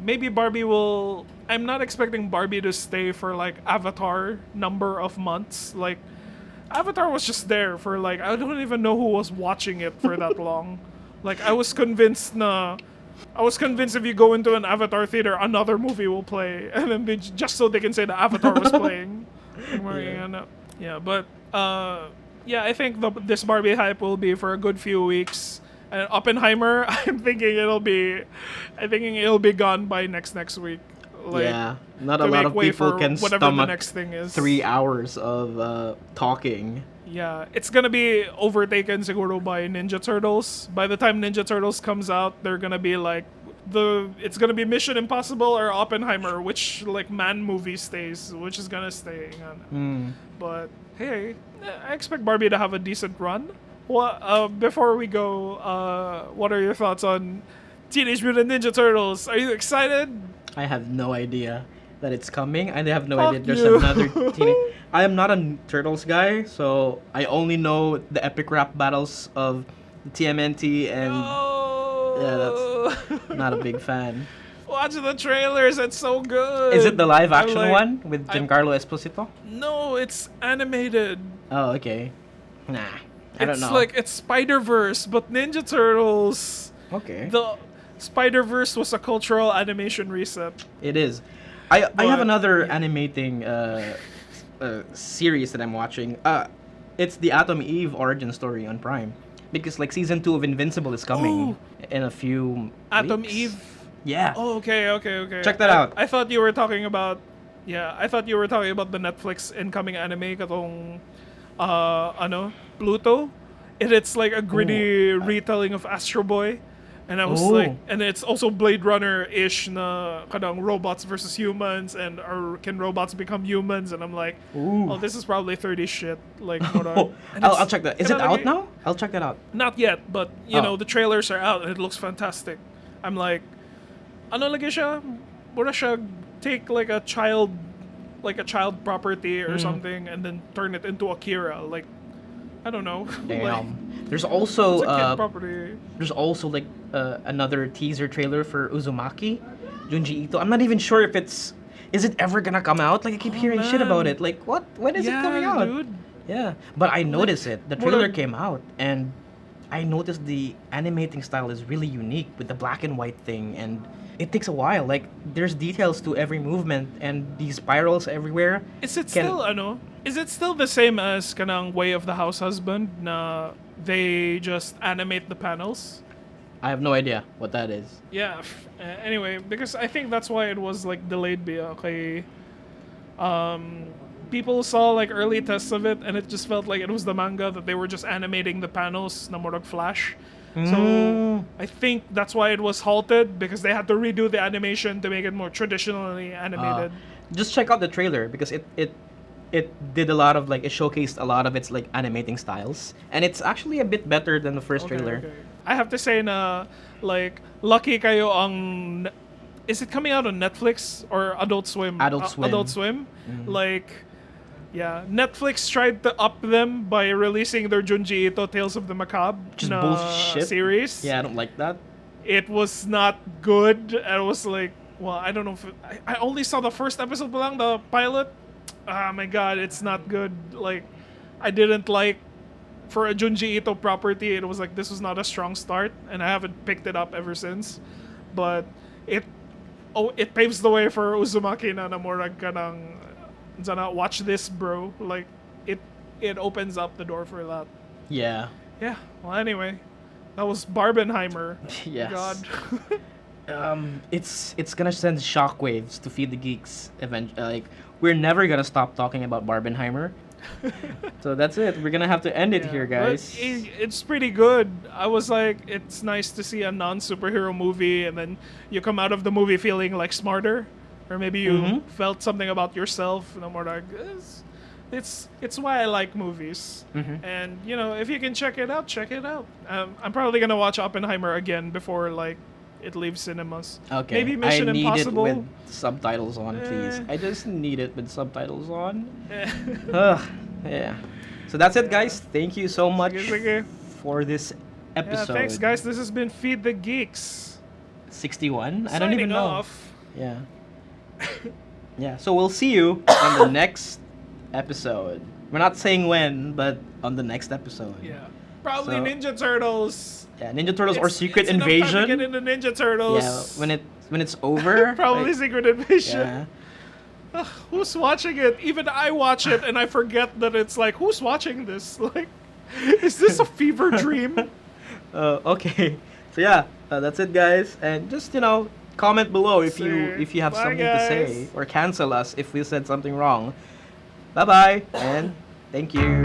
maybe Barbie will. I'm not expecting Barbie to stay for Avatar number of months. Like Avatar was just there for I don't even know who was watching it for that long. I was convinced if you go into an Avatar theater, another movie will play, and then just so they can say the Avatar was playing. I think this Barbie hype will be for a good few weeks. And Oppenheimer, I'm thinking it'll be gone by next week. Not a lot of people can whatever the stomach next thing is. 3 hours of talking. Yeah, it's gonna be overtaken siguro by Ninja Turtles. By the time Ninja Turtles comes out, they're gonna be it's gonna be Mission Impossible or Oppenheimer, which man movie stays, which is gonna stay. But hey, I expect Barbie to have a decent run. Before we go, what are your thoughts on Teenage Mutant Ninja Turtles? Are you excited? I have no idea that it's coming. I have no Fuck idea there's you. another teenage. I am not a Turtles guy, so I only know the epic rap battles of TMNT, and No. not a big fan. Watch the trailers. It's so good. Is it the live action I'm like- one with Giancarlo Esposito? No, it's animated. Oh, okay. Nah, I don't know. It's Spider-Verse, but Ninja Turtles. Okay. The Spider-Verse was a cultural animation reset. It is. I have But- another animating series that I'm watching. It's the Atom Eve origin story on Prime, because like season 2 of Invincible is coming in a few Atom weeks. Eve. Yeah. Oh, okay. Check that out. I thought you were talking about. Yeah, I thought you were talking about the Netflix incoming anime katong Pluto. It's like a gritty retelling of Astro Boy. And I was like, and it's also Blade Runner-ish na kadang robots versus humans, and or can robots become humans? And I'm like, oh, this is probably 30 shit. Like, I'll check that. Is it out now? I'll check that out. Not yet, but you know the trailers are out and it looks fantastic. I'm like, ano lagi siya? Mura siya take like a child property or something and then turn it into Akira. Like, I don't know. Damn. There's also It's a kid property. there's also like another teaser trailer for Uzumaki, Junji Ito. I'm not even sure if is it ever gonna come out? Like I keep hearing shit about it. Like what? When is it coming out? Dude. Yeah, but I noticed it. The What trailer a- came out, and I noticed the animating style is really unique with the black and white thing, and it takes a while. Like there's details to every movement, and these spirals everywhere. Is it still Is it still the same as kanang Way of the House Husband na they just animate the panels? I have no idea what that is. Yeah. Anyway, because I think that's why it was like delayed biya kay people saw like early tests of it and it just felt like it was the manga that they were just animating the panels na murag Flash. So I think that's why it was halted, because they had to redo the animation to make it more traditionally animated. Just check out the trailer because it did a lot of like it showcased a lot of its like animating styles, and it's actually a bit better than the first trailer. Okay. I have to say na like lucky kayo ang is it coming out on Netflix or Adult Swim? Adult Swim. Adult Swim. Like yeah, Netflix tried to up them by releasing their Junji Ito Tales of the Macabre Just na bullshit. series. Yeah, I don't like that. It was not good. I was like, well, I don't know if I only saw the first episode pa lang, the pilot. Oh my god, it's not good. Like, I didn't like, for a Junji Ito property, it was like, this was not a strong start, and I haven't picked it up ever since. But it paves the way for Uzumaki na namurag ka ng, sana, watch this, bro. Like, it opens up the door for that. Yeah. Yeah, well, anyway, that was Barbenheimer. Yes. God. It's gonna send shockwaves to Feed the Geeks. Like we're never gonna stop talking about Barbenheimer. So that's it. We're gonna have to end it Yeah, here, but guys. it's pretty good. I was like, it's nice to see a non-superhero movie, and then you come out of the movie feeling like smarter, or maybe you felt something about yourself. And I'm more like, it's why I like movies. And you know, if you can check it out, check it out. I'm probably gonna watch Oppenheimer again before like it leaves cinemas. Okay. Maybe Mission I need Impossible. it with subtitles on, please. I just need it with subtitles on. Eh. Ugh, yeah. So that's it, guys. Thank you so much Sige. for this Yeah, episode. thanks guys. This has been Feed the Geeks. 61. I don't Signing even know. off. Yeah. Yeah. So we'll see you on the next episode. We're not saying when, but on the next episode. Yeah. Probably So- Ninja Turtles. Yeah, Ninja Turtles or Secret it's enough time to Invasion. get into Ninja Turtles. Yeah, when it's over. Probably like, Secret Invasion. yeah. Who's watching it? Even I watch it and I forget that it's like, who's watching this? Like, is this a fever dream? Okay. So yeah, that's it, guys. And just comment below if See. you have Bye, something to say, guys. or cancel us if we said something wrong. Bye bye and thank you.